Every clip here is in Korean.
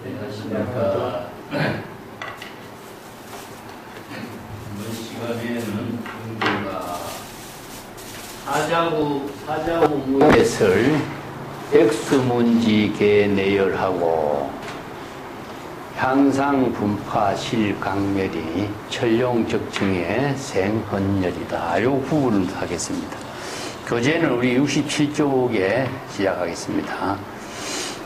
안녕하십니까. 이번 시간에는 우리가 사자후 무예설 백수문지 내열하고 향상분파 실강멸이 천룡적증의 생헌열이다. 요 부분을 하겠습니다. 교재는 우리 67쪽에 시작하겠습니다.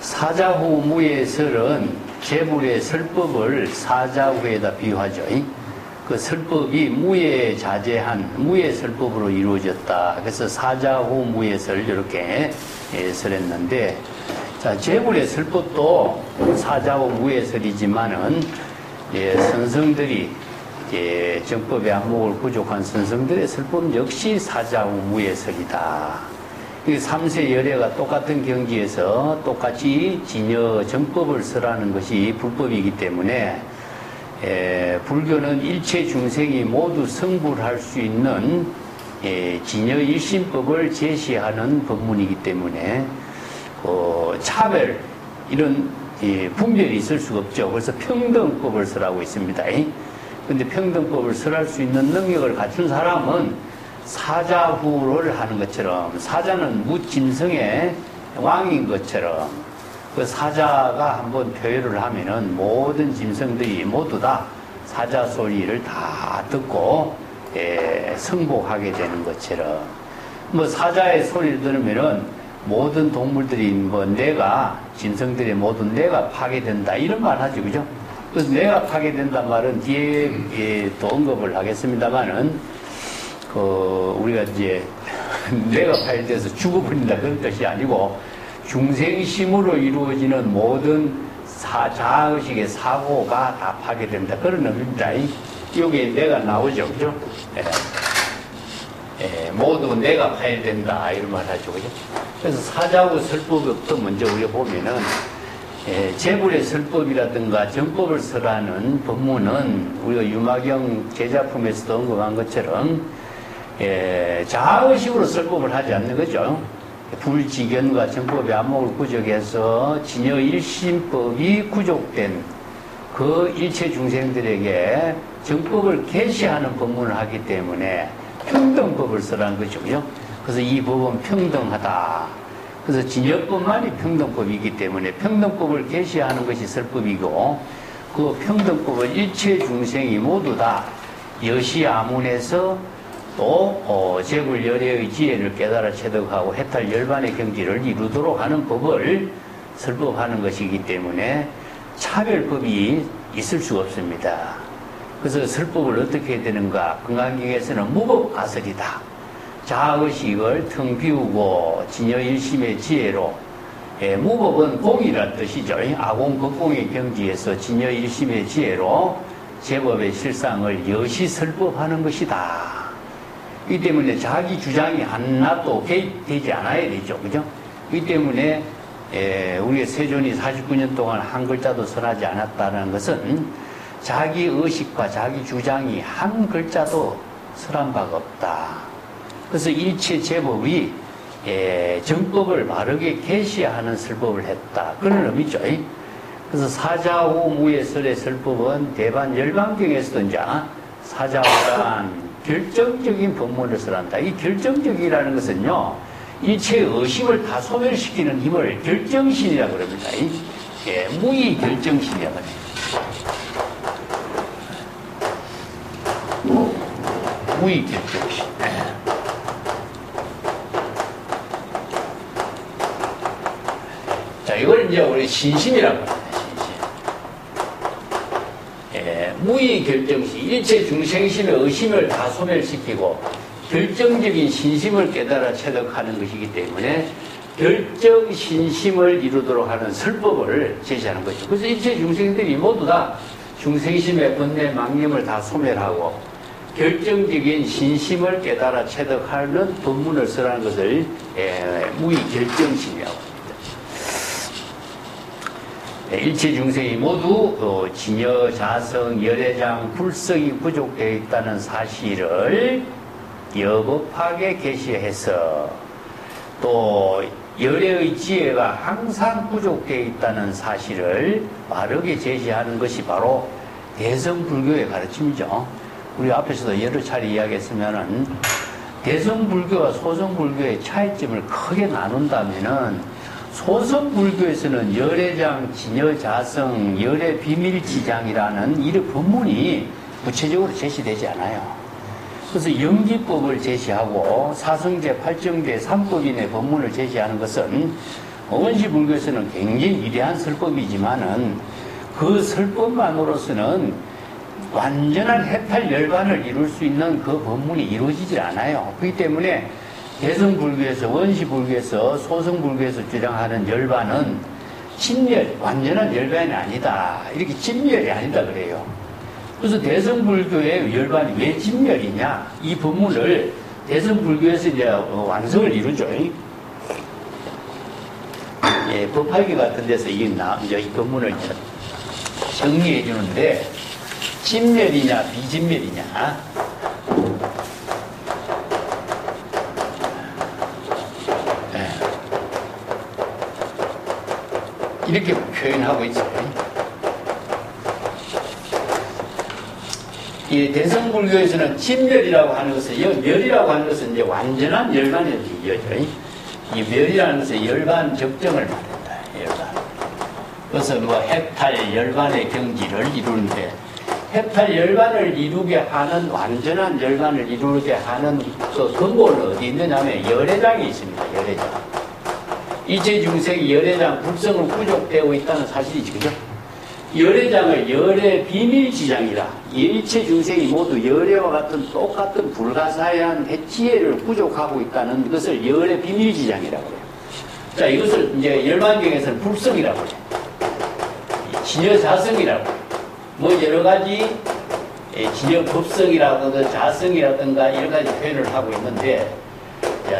사자후 무예설은 재물의 설법을 사자후에다 비유하죠. 그 설법이 무예자재한 무예설법으로 이루어졌다. 그래서 사자후 무예설 이렇게 설했는데, 자, 재물의 설법도 사자후 무예설이지만은 선성들이 정법의 안목을 부족한 선성들의 설법 역시 사자후 무예설이다. 이 3세 열애가 똑같은 경지에서 똑같이 진여 정법을 설하는 것이 불법이기 때문에 불교는 일체 중생이 모두 성불할 수 있는 진여 일심법을 제시하는 법문이기 때문에 차별 이런 분별이 있을 수가 없죠. 그래서 평등법을 설하고 있습니다. 그런데 평등법을 설할 수 있는 능력을 갖춘 사람은 사자후를 하는 것처럼, 사자는 무짐승의 왕인 것처럼 그 사자가 한번 표현을 하면은 모든 짐승들이 모두 다 사자 소리를 다 듣고 승복하게 되는 것처럼, 뭐 사자의 소리를 들으면은 모든 동물들이 뭐 내가 짐승들이 모두 내가 파괴된다 이런 말 하죠, 그죠? 그래서 내가 파괴된다 말은 뒤에 또 언급을 하겠습니다만은 우리가 이제 내가 파괴돼서 죽어버린다 그런 뜻이 아니고 중생심으로 이루어지는 모든 자아의식의 사고가 다 파괴된다 그런 의미입니다. 여기에 내가 나오죠, 그죠? 모두 내가 파괴된다 이런 말 하죠, 그죠? 그래서 사자후 설법부터 먼저 우리가 보면은 재불의 설법이라든가 정법을 설하는 법문은 우리가 유마경 제작품에서도 언급한 것처럼 자아의식으로 설법을 하지 않는 거죠. 불지견과 정법의 안목을 구족해서 진여 일심법이 구족된 그 일체 중생들에게 정법을 계시하는 법문을 하기 때문에 평등법을 설한 거죠. 그래서 이 법은 평등하다. 그래서 진여법만이 평등법이기 때문에 평등법을 계시하는 것이 설법이고, 그 평등법을 일체 중생이 모두 다 여시아문에서 또 재불 열애의 지혜를 깨달아 체득하고 해탈 열반의 경지를 이루도록 하는 법을 설법하는 것이기 때문에 차별법이 있을 수가 없습니다. 그래서 설법을 어떻게 해야 되는가? 건강경에서는 무법가설이다. 자아의식을 텅 비우고 진여일심의 지혜로, 무법은 공이란 뜻이죠. 아공극공의 경지에서 진여일심의 지혜로 제법의 실상을 여시 설법하는 것이다. 이 때문에 자기 주장이 하나도 개입되지 않아야 되죠. 그죠? 이 때문에 우리의 세존이 49년 동안 한 글자도 선하지 않았다는 것은 자기 의식과 자기 주장이 한 글자도 설한 바가 없다. 그래서 일체 제법이 정법을 바르게 계시하는 설법을 했다. 그런 의미죠. 그래서 사자후 무예설의 설법은 대반 열반경에서도 이제 사자후란 결정적인 법문을 설한다. 이 결정적이라는 것은요, 일체의 의심을 다 소멸시키는 힘을 결정신이라고 그럽니다. 무의 결정신이라고 합니다. 무의 결정신. 자, 이걸 이제 우리 신심이라고 합니다. 무의 결정신, 일체 중생심의 의심을 다 소멸시키고 결정적인 신심을 깨달아 체득하는 것이기 때문에 결정신심을 이루도록 하는 설법을 제시하는 거죠. 그래서 일체 중생들이 모두 다 중생심의 번뇌 망념을 다 소멸하고 결정적인 신심을 깨달아 체득하는 법문을 설하는 것을 무의 결정신이라고 합니다. 일체 중생이 모두 진여, 자성, 열애장, 불성이 부족되어 있다는 사실을 여법하게 계시해서 또 열애의 지혜가 항상 부족되어 있다는 사실을 바르게 제시하는 것이 바로 대성불교의 가르침이죠. 우리 앞에서도 여러 차례 이야기했으면은 대성불교와 소성불교의 차이점을 크게 나눈다면은 소성불교에서는 열애장, 진여자성, 열애비밀지장이라는 이 법문이 구체적으로 제시되지 않아요. 그래서 영지법을 제시하고 사성제, 팔정제, 삼법인의 법문을 제시하는 것은 원시불교에서는 굉장히 위대한 설법이지만은 그 설법만으로서는 완전한 해탈 열반을 이룰 수 있는 그 법문이 이루어지질 않아요. 그렇기 때문에 대성불교에서, 원시불교에서, 소성불교에서 주장하는 열반은 진멸, 완전한 열반이 아니다. 이렇게 진멸이 아니다 그래요. 그래서 대성불교의 열반이 왜 진멸이냐? 이 법문을 대성불교에서 이제 완성을 이루죠. 예, 법화기 같은 데서 이제 이 법문을 정리해 주는데, 진멸이냐, 비진멸이냐. 네. 이렇게 표현하고 있어요. 이 대성불교에서는 진멸이라고 하는 것은, 멸이라고 하는 것은 이제 완전한 열반을 이어져. 이 멸이라는 것은 열반 적정을 말한다. 열반. 그래서 뭐 해탈 열반의 경지를 이루는데, 해탈 열반을 이루게 하는, 완전한 열반을 이루게 하는 그 근본은 어디 있느냐면 열애장이 있습니다. 열애장. 이체 중생이 열애장 불성으로 부족되어 있다는 사실이지, 그죠? 열애장을 열애 비밀지장이라. 일체 중생이 모두 열애와 같은 똑같은 불가사의한 지혜를 부족하고 있다는 것을 열애 비밀지장이라고 해요. 자, 이것을 이제 열반경에서는 불성이라고 해요. 진여자성이라고 해요. 뭐 여러 가지 진여법성이라든가 자성이라든가 여러 가지 표현을 하고 있는데,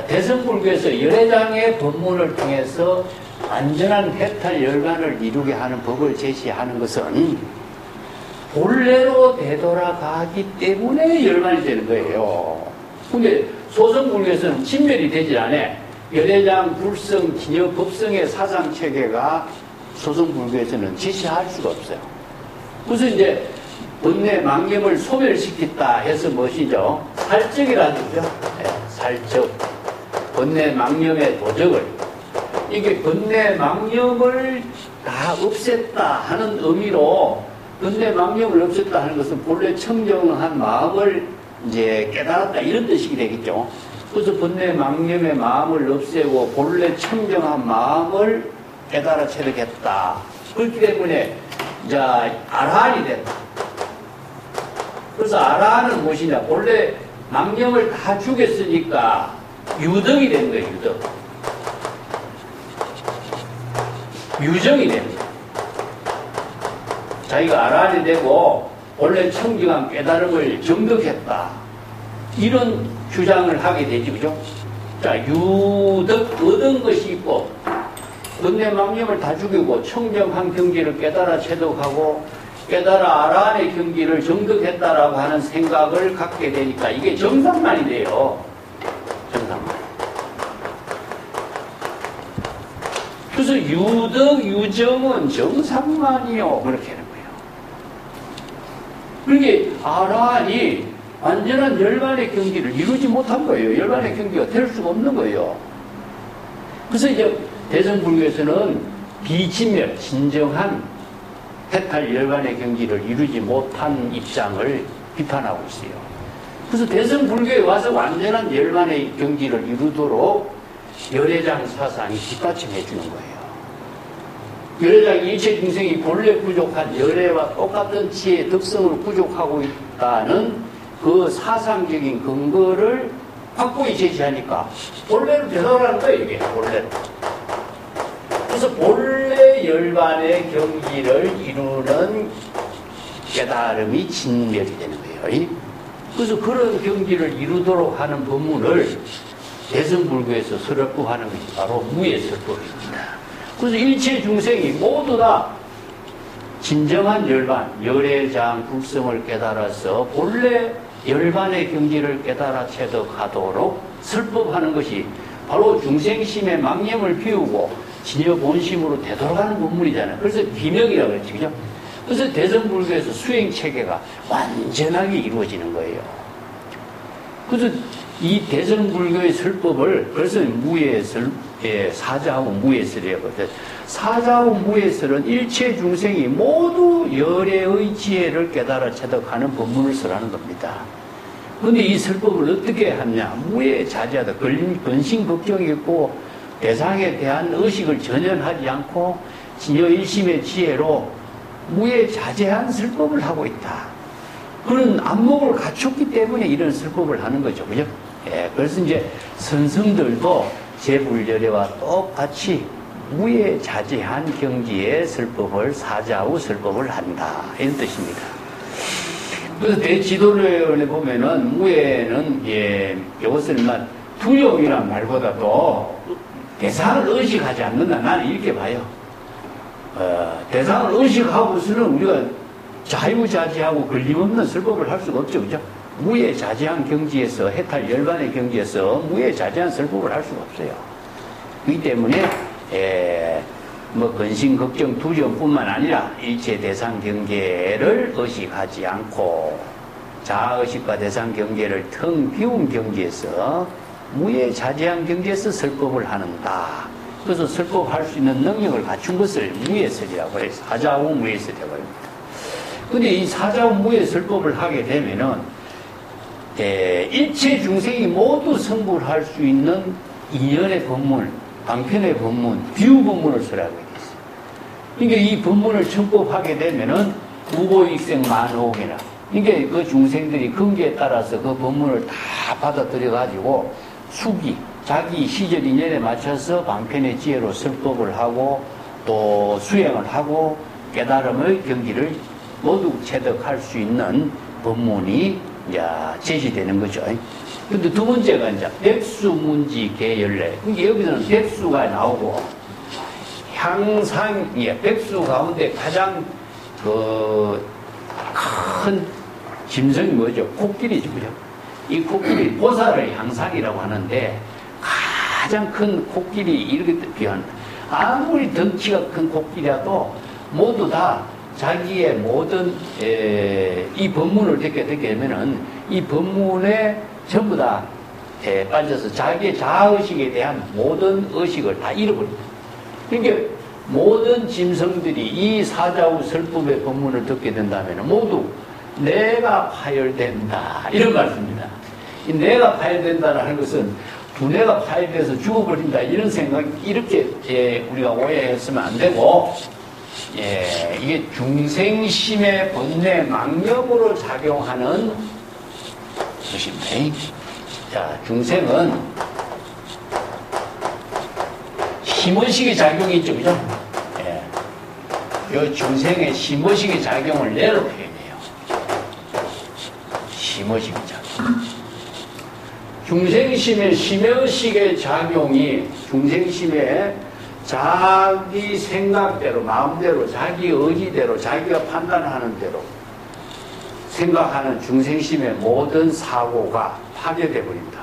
대성불교에서 열애장의 법문을 통해서 완전한 해탈 열반을 이루게 하는 법을 제시하는 것은 본래로 되돌아가기 때문에 열반이 되는 거예요. 근데 소성불교에서는 진멸이 되질 않아. 열애장, 불성, 진여, 법성의 사상체계가 소성불교에서는 제시할 수가 없어요. 그래서 이제 번뇌 망념을 소멸시켰다 해서 무엇이죠? 살적이라는 거죠. 네, 살적. 번뇌 망념의 도적을. 이게 번뇌 망념을 다 없앴다 하는 의미로, 번뇌 망념을 없앴다 하는 것은 본래 청정한 마음을 이제 깨달았다 이런 뜻이 되겠죠. 그래서 번뇌 망념의 마음을 없애고 본래 청정한 마음을 깨달아 체득했다. 그렇기 때문에 이제 아라한이 됐다. 그래서 아라한은 무엇이냐? 본래 망념을 다 죽였으니까 유덕이 된 거예요. 유덕. 유정이 됩니다. 자기가 아라한이 되고 본래 청정한 깨달음을 정득했다. 이런 주장을 하게 되지, 그죠? 자, 유덕, 얻은 것이 있고, 번뇌 망념을 다 죽이고 청정한 경지를 깨달아 체득하고 깨달아 아라한의 경지를 정득했다라고 하는 생각을 갖게 되니까 이게 정상만이 돼요. 정상만. 그래서 유덕, 유정은 정상만이요. 그렇게 하는 거예요. 그러니까 아라한이 완전한 열반의 경지를 이루지 못한 거예요. 열반의 경지가 될 수가 없는 거예요. 그래서 이제 대성불교에서는 비진멸, 진정한 해탈 열반의 경지를 이루지 못한 입장을 비판하고 있어요. 그래서 대성불교에 와서 완전한 열반의 경지를 이루도록 열애장 사상이 뒷받침해 주는 거예요. 열애장 일체 중생이 본래 부족한 열애와 똑같은 지혜의 덕성으로 부족하고 있다는 그 사상적인 근거를 확고히 제시하니까 본래로 되돌아가는 거예요, 이게 본래로. 그래서 본래 열반의 경지를 이루는 깨달음이 진멸이 되는 거예요. 그래서 그런 경지를 이루도록 하는 법문을 대성불교에서 설법하는 것이 바로 무예설법입니다. 그래서 일체 중생이 모두 다 진정한 열반, 열애장 불성을 깨달아서 본래 열반의 경지를 깨달아 체득하도록 설법하는 것이 바로 중생심의 망념을 피우고 진여 본심으로 되돌아가는 법문이잖아요. 그래서 비명이라고 그랬죠. 그죠? 그래서 대성불교에서 수행체계가 완전하게 이루어지는 거예요. 그래서 이 대성불교의 설법을, 그래서 무예설, 사자후 무예설이라고 하거든요. 사자후 무예설은 일체 중생이 모두 열애의 지혜를 깨달아 체득하는 법문을 설하는 겁니다. 그런데 이 설법을 어떻게 하냐? 무예자제하다. 근심 걱정이 있고 대상에 대한 의식을 전혀 하지 않고 진여일심의 지혜로 무예자제한 설법을 하고 있다. 그런 안목을 갖췄기 때문에 이런 설법을 하는 거죠. 그죠? 예, 그래서 이제 선성들도 제불열애와 똑같이 무예자제한 경지의 설법을 사자후 설법을 한다. 이런 뜻입니다. 그래서 대지도론에 보면은 무예는, 이것을 두려움이란 말보다도 대상을 의식하지 않는다. 나는 이렇게 봐요. 대상을 의식하고서는 우리가 자유자재하고 걸림없는 설법을 할 수가 없죠. 그죠? 무예자재한 경지에서, 해탈 열반의 경지에서 무예자재한 설법을 할 수가 없어요. 그렇기 때문에, 근심, 걱정, 두려움뿐만 아니라 일체 대상 경계를 의식하지 않고 자아의식과 대상 경계를 텅 비운 경지에서 무예자재한 경지에서 설법을 하는다. 그래서 설법할 수 있는 능력을 갖춘 것을 무예설이라고 해서 사자후 무예설이라고 합니다. 근데 이 사자후 무예설법을 하게 되면은 일체 중생이 모두 성불할 수 있는 인연의 법문, 방편의 법문, 비유법문을 설하게 됐어요. 그러니까 이 법문을 청법하게 되면은 무고익생 만호흡이나, 그러니까 그 중생들이 근기에 따라서 그 법문을 다 받아들여 가지고 수기, 자기 시절 인연에 맞춰서 방편의 지혜로 설법을 하고 또 수행을 하고 깨달음의 경지를 모두 체득할 수 있는 법문이 이제 제시되는 거죠. 근데 두 번째가 이제 백수문지 계열례. 그러니까 여기서는 백수가 나오고 향상, 백수 가운데 가장 큰 짐승이 뭐죠? 코끼리죠. 그죠? 이 코끼리, 보살의 향상이라고 하는데 가장 큰 코끼리 이렇게 표현합니다. 아무리 덩치가 큰 코끼리라도 모두 다 자기의 모든 이 법문을 듣게 되면은 이 법문에 전부 다 빠져서 자기의 자아의식에 대한 모든 의식을 다 잃어버립니다. 그러니까 모든 짐승들이 이 사자후 설법의 법문을 듣게 된다면 모두 내가 파열된다 이런 말씀입니다. 이 내가 파열된다는 하는 것은 두뇌가 파열돼서 죽어버린다 이런 생각, 이렇게 우리가 오해했으면 안 되고, 이게 중생심의 본래 망념으로 작용하는 것입니다. 자, 중생은 심의식의 작용이 있죠, 그죠? 이 중생의 심의식의 작용을 내로 표현해요. 심의식의 작용. 중생심의 심의식의 작용이 중생심의 자기 생각대로, 마음대로, 자기 의지대로, 자기가 판단하는 대로 생각하는 중생심의 모든 사고가 파괴되어 버립니다.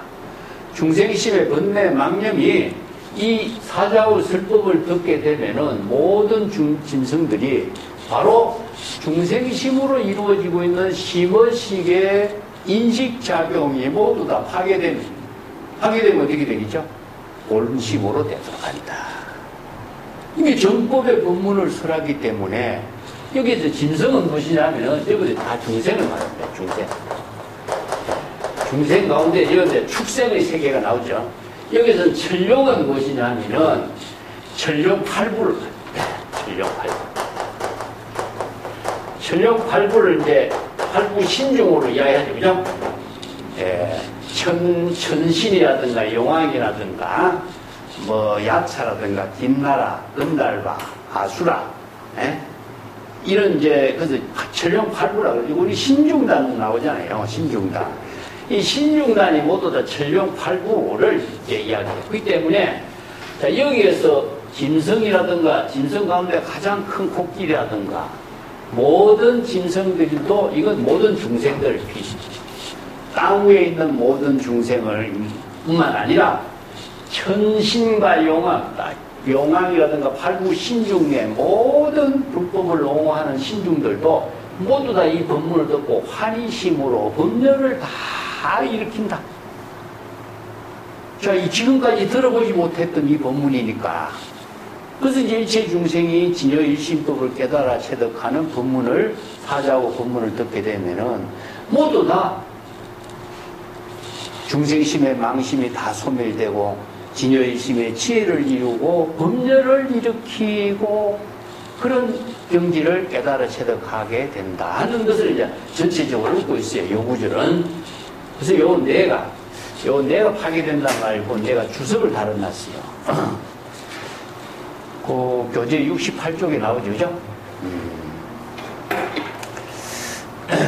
중생심의 번뇌 망념이 이 사자후 설법을 듣게 되면은 모든 짐승들이 바로 중생심으로 이루어지고 있는 심의식의 인식작용이 모두 다 파괴되면 어떻게 되겠죠? 옳심으로 되돌아간다. 이게 정법의 법문을 설하기 때문에 여기에서 짐승은 무엇이냐면은 여기서 다 중생을 말합니다. 중생. 중생 가운데 여기서 축생의 세계가 나오죠. 여기서 천룡은 무엇이냐면은 천룡팔부를 말합니다. 천룡팔부. 천룡팔부를 이제 팔부 신중으로 이야기하죠. 그죠? 천신이라든가 용왕이라든가 야차라든가 김나라, 은달바, 아수라, 이런 그래서 천룡팔부라 그러죠. 우리 신중단 나오잖아요. 신중단. 이 신중단이 모두 다 천룡팔부를 이야기해요. 그렇기 때문에 자, 여기에서 짐승이라든가 짐승 가운데 가장 큰 코끼리라든가 모든 짐승들도 이건 모든 중생들, 땅 위에 있는 모든 중생을 뿐만 아니라 천신과 용왕, 용왕이라든가 팔구 신중의 모든 불법을 옹호하는 신중들도 모두 다 이 법문을 듣고 환희심으로 법렬을 다 일으킨다. 자, 이 지금까지 들어보지 못했던 이 법문이니까. 그래서 이제 일체 중생이 진여일심법을 깨달아 체득하는 법문을, 사자고 법문을 듣게 되면은 모두 다 중생심의 망심이 다 소멸되고 진여일심의 지혜를 이루고 법렬을 일으키고 그런 경지를 깨달아 체득하게 된다 하는 것을 이제 전체적으로 읽고 있어요. 요 구절은. 그래서 요 내가 파괴된단 말고 내가 주석을 달아놨어요. 그 교재 68쪽에 나오죠, 그죠?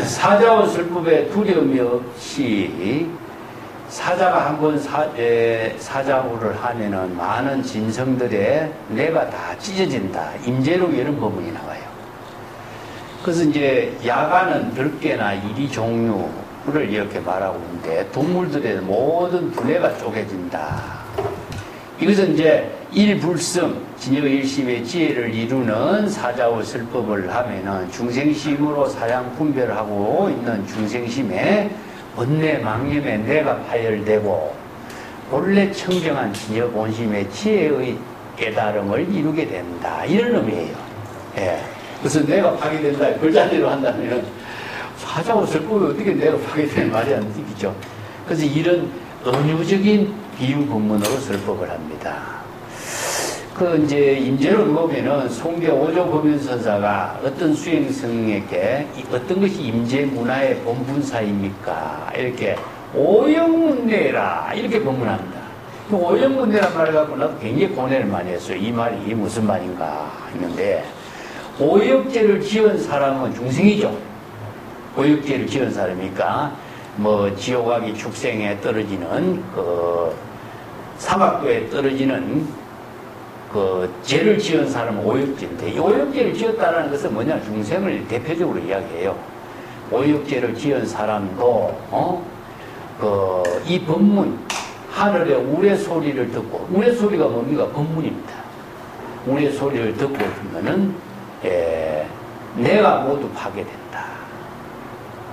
사자원 설법에 두려움이 없이 사자가 한번 사자후를 하면은 많은 진성들의 뇌가 다 찢어진다. 임재록 이런 법문이 나와요. 그래서 이제 야간은 별개나 이리 종류를 이렇게 말하고 있는데 동물들의 모든 두뇌가 쪼개진다. 이것은 이제 일불성, 진여일심의 지혜를 이루는 사자후 설법을 하면은 중생심으로 사량 분별하고 있는 중생심에 번뇌 망념의 뇌가 파열되고 본래 청정한 진여 본심의 지혜의 깨달음을 이루게 된다. 이런 의미예요. 예. 그래서 뇌가 파괴된다. 글자대로 한다면 사자후 설법이 어떻게 뇌가 파괴되는 말이 안 되겠죠. 그래서 이런 은유적인 비유 법문으로 설법을 합니다. 그 이제 임재론 보면은 송계 오조 법연선사가 어떤 수행성에게 어떤 것이 임재 문화의 본분사입니까? 이렇게 오영문례라 이렇게 법문합니다. 그 오영문례란 말을 갖고 나도 굉장히 고뇌를 많이 했어요. 이 말이 무슨 말인가 했는데 오역죄를 지은 사람은 중생이죠. 오역죄를 지은 사람이니까 뭐 지옥하기 축생에 떨어지는 그 사막도에 떨어지는 그 죄를 지은 사람은 오역죄인데 이 오역죄를 지었다는 것은 뭐냐 중생을 대표적으로 이야기해요. 오역죄를 지은 사람도 이 법문 하늘의 우레 소리를 듣고 우레 소리가 뭡니까? 법문입니다. 우레 소리를 듣고 보면은 내가 모두 파괴된다.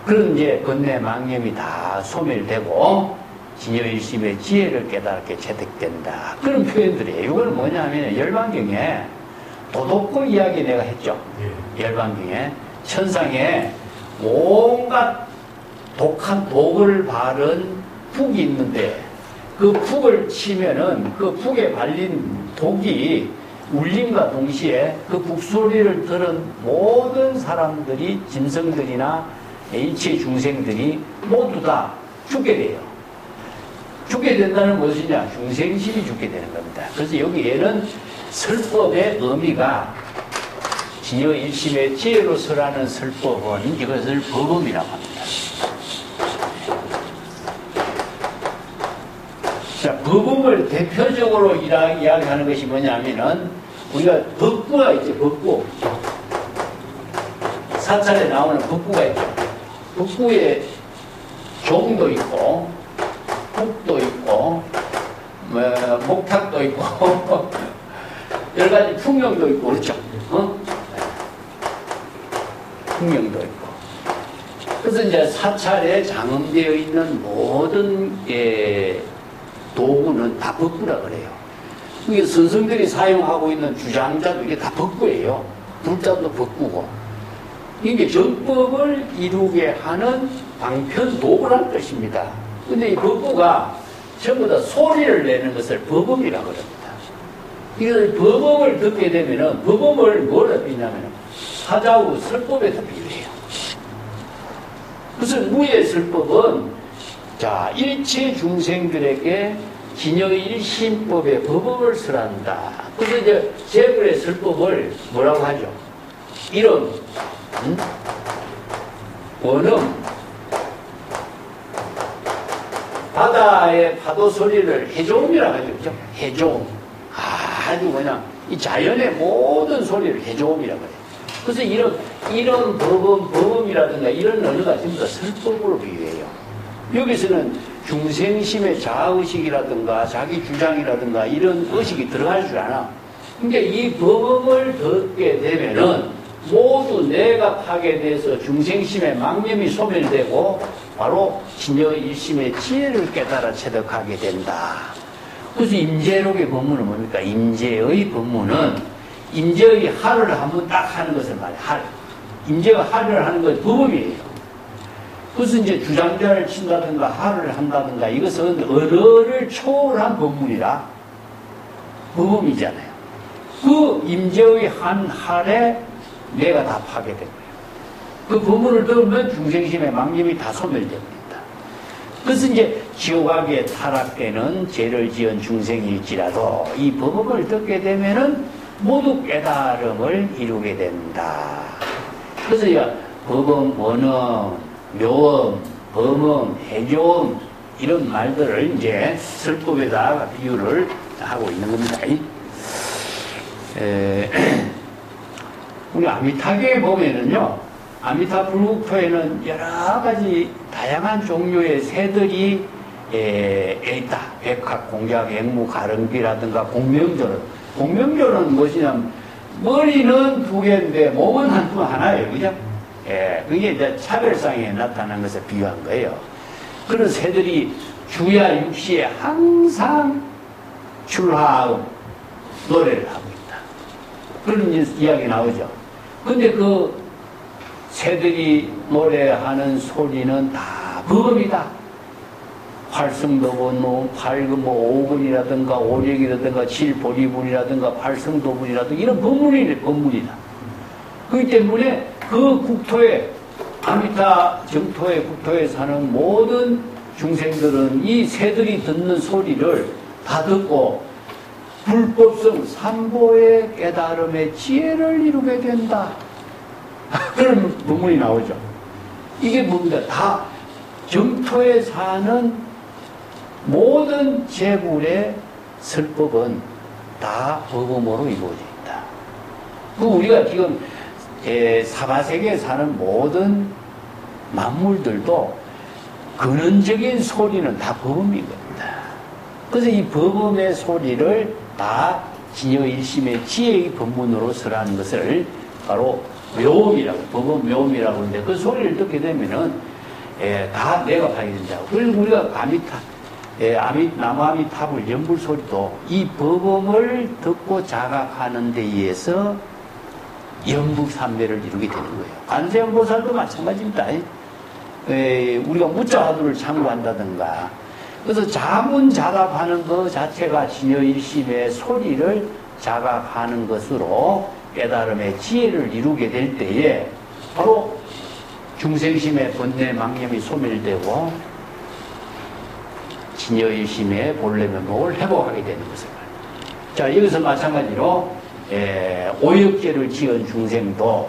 그런 이제 번뇌 망념이 다 소멸되고 진여일심의 지혜를 깨닫게 체득된다. 그런 표현들이에요. 이거는 뭐냐면 열반경에 도덕고 이야기 내가 했죠. 열반경에 천상에 온갖 독한 독을 바른 푹이 있는데 그 푹을 치면은 그 푹에 발린 독이 울림과 동시에 그 북소리를 들은 모든 사람들이 짐승들이나 일체 중생들이 모두 다 죽게 돼요. 죽게 된다는 것이냐? 중생심이 죽게 되는 겁니다. 그래서 여기에는 설법의 의미가 진여일심의 지혜로 설하는 설법은 이것을 법음이라고 합니다. 자, 법음을 대표적으로 이야기하는 것이 뭐냐면은 우리가 법구가 있죠. 법구. 사찰에 나오는 법구가 있죠. 법구에 종도 있고 북도 있고 목탁도 있고 여러 가지 풍경도 있고 그렇죠. 풍경도 있고. 그래서 이제 사찰에 장엄되어 있는 모든 도구는 다 법구라 그래요. 이게 선성들이 사용하고 있는 주장자도 이게 다 법구예요. 불자도 법구고. 이게 정법을 이루게 하는 방편 도구라는 뜻입니다. 근데 이 법구가 전부 다 소리를 내는 것을 법음이라고 합니다. 이것을 법음을 듣게 되면은 법음을 뭐라 비냐면 사자후 설법에다 비유해요. 그래서 무예 설법은 자 일체 중생들에게 진여일심법의 법음을 설한다. 그래서 이제 제불의 설법을 뭐라고 하죠? 이름, 원음, 바다의 파도 소리를 해조음이라고 하죠. 그죠? 해조음. 아주 그냥 이 자연의 모든 소리를 해조음이라고 해요. 그래서 이런 법음이라든가 이런 언어가 전부 다 설법으로 비유해요. 여기서는 중생심의 자아의식이라든가 자기 주장이라든가 이런 의식이 들어갈 줄 아나. 그러니까 이 법음을 듣게 되면은 모두 내가 파괴돼서 중생심의 망념이 소멸되고 바로 진여일심의 지혜를 깨달아 체득하게 된다. 그래서 임재록의 법문은 뭡니까? 임재의 법문은 임재의 하를 한번 딱 하는 것을 말해. 할. 임재가 하를 하는 건 법음이에요. 그래서 이제 주장자를 친다든가 하를 한다든가 이것은 어를 초월한 법문이라 법음이잖아요. 그 임재의 한 할에 내가 다 파괴된 거예요. 그 법문을 들으면 중생심의 망념이 다 소멸됩니다. 그래서 이제 지옥악에 타락되는 죄를 지은 중생일지라도 이 법음을 듣게 되면은 모두 깨달음을 이루게 된다. 그래서 법음, 원음, 묘음, 범음, 해교음 이런 말들을 이제 설법에다 비유를 하고 있는 겁니다. 우리 아미타계에 보면은요, 아미타 불국토에는 여러 가지 다양한 종류의 새들이 있다. 백학, 공작, 액무, 가릉비라든가 공명조는. 공명조는 무엇이냐면 머리는 두 개인데 몸은 하나예요. 그죠? 그게 이제 차별상에 나타난 것에 비유한 거예요. 그런 새들이 주야 육시에 항상 출하음 노래를 하고 있다. 그런 이야기 나오죠. 근데 그 새들이 노래하는 소리는 다 법음이다. 활성도분, 오근이라든가 오력이라든가 칠보리분이라든가 활성도분이라든가 이런 법문이다. 그렇기 때문에 그 국토에 아미타 정토의 국토에 사는 모든 중생들은 이 새들이 듣는 소리를 다 듣고 불법성 삼보의 깨달음의 지혜를 이루게 된다. 그런 법문이 나오죠. 이게 뭡니까? 다 정토에 사는 모든 재물의 설법은 다 법음으로 이루어져 있다. 그 우리가 지금 사바세계에 사는 모든 만물들도 근원적인 소리는 다 법음인 겁니다. 그래서 이 법음의 소리를 다 진여일심의 지혜의 법문으로 설하는 것을 바로 묘음이라고, 법음 묘음이라고 하는데 그 소리를 듣게 되면은 다 내가 파괴된다고. 그래서 우리가 남아미탑을 연불 소리도 이 법음을 듣고 자각하는 데 의해서 영북삼매를 이루게 되는 거예요. 관세음보살도 마찬가지입니다. 우리가 무자화두를 참고한다든가. 그래서 자문자답하는 것 자체가 진여일심의 소리를 자각하는 것으로 깨달음의 지혜를 이루게 될 때에 바로 중생심의 번뇌 망념이 소멸되고 진여일심의 본래 면목을 회복하게 되는 것을 말입니다. 자, 여기서 마찬가지로 오역죄를 지은 중생도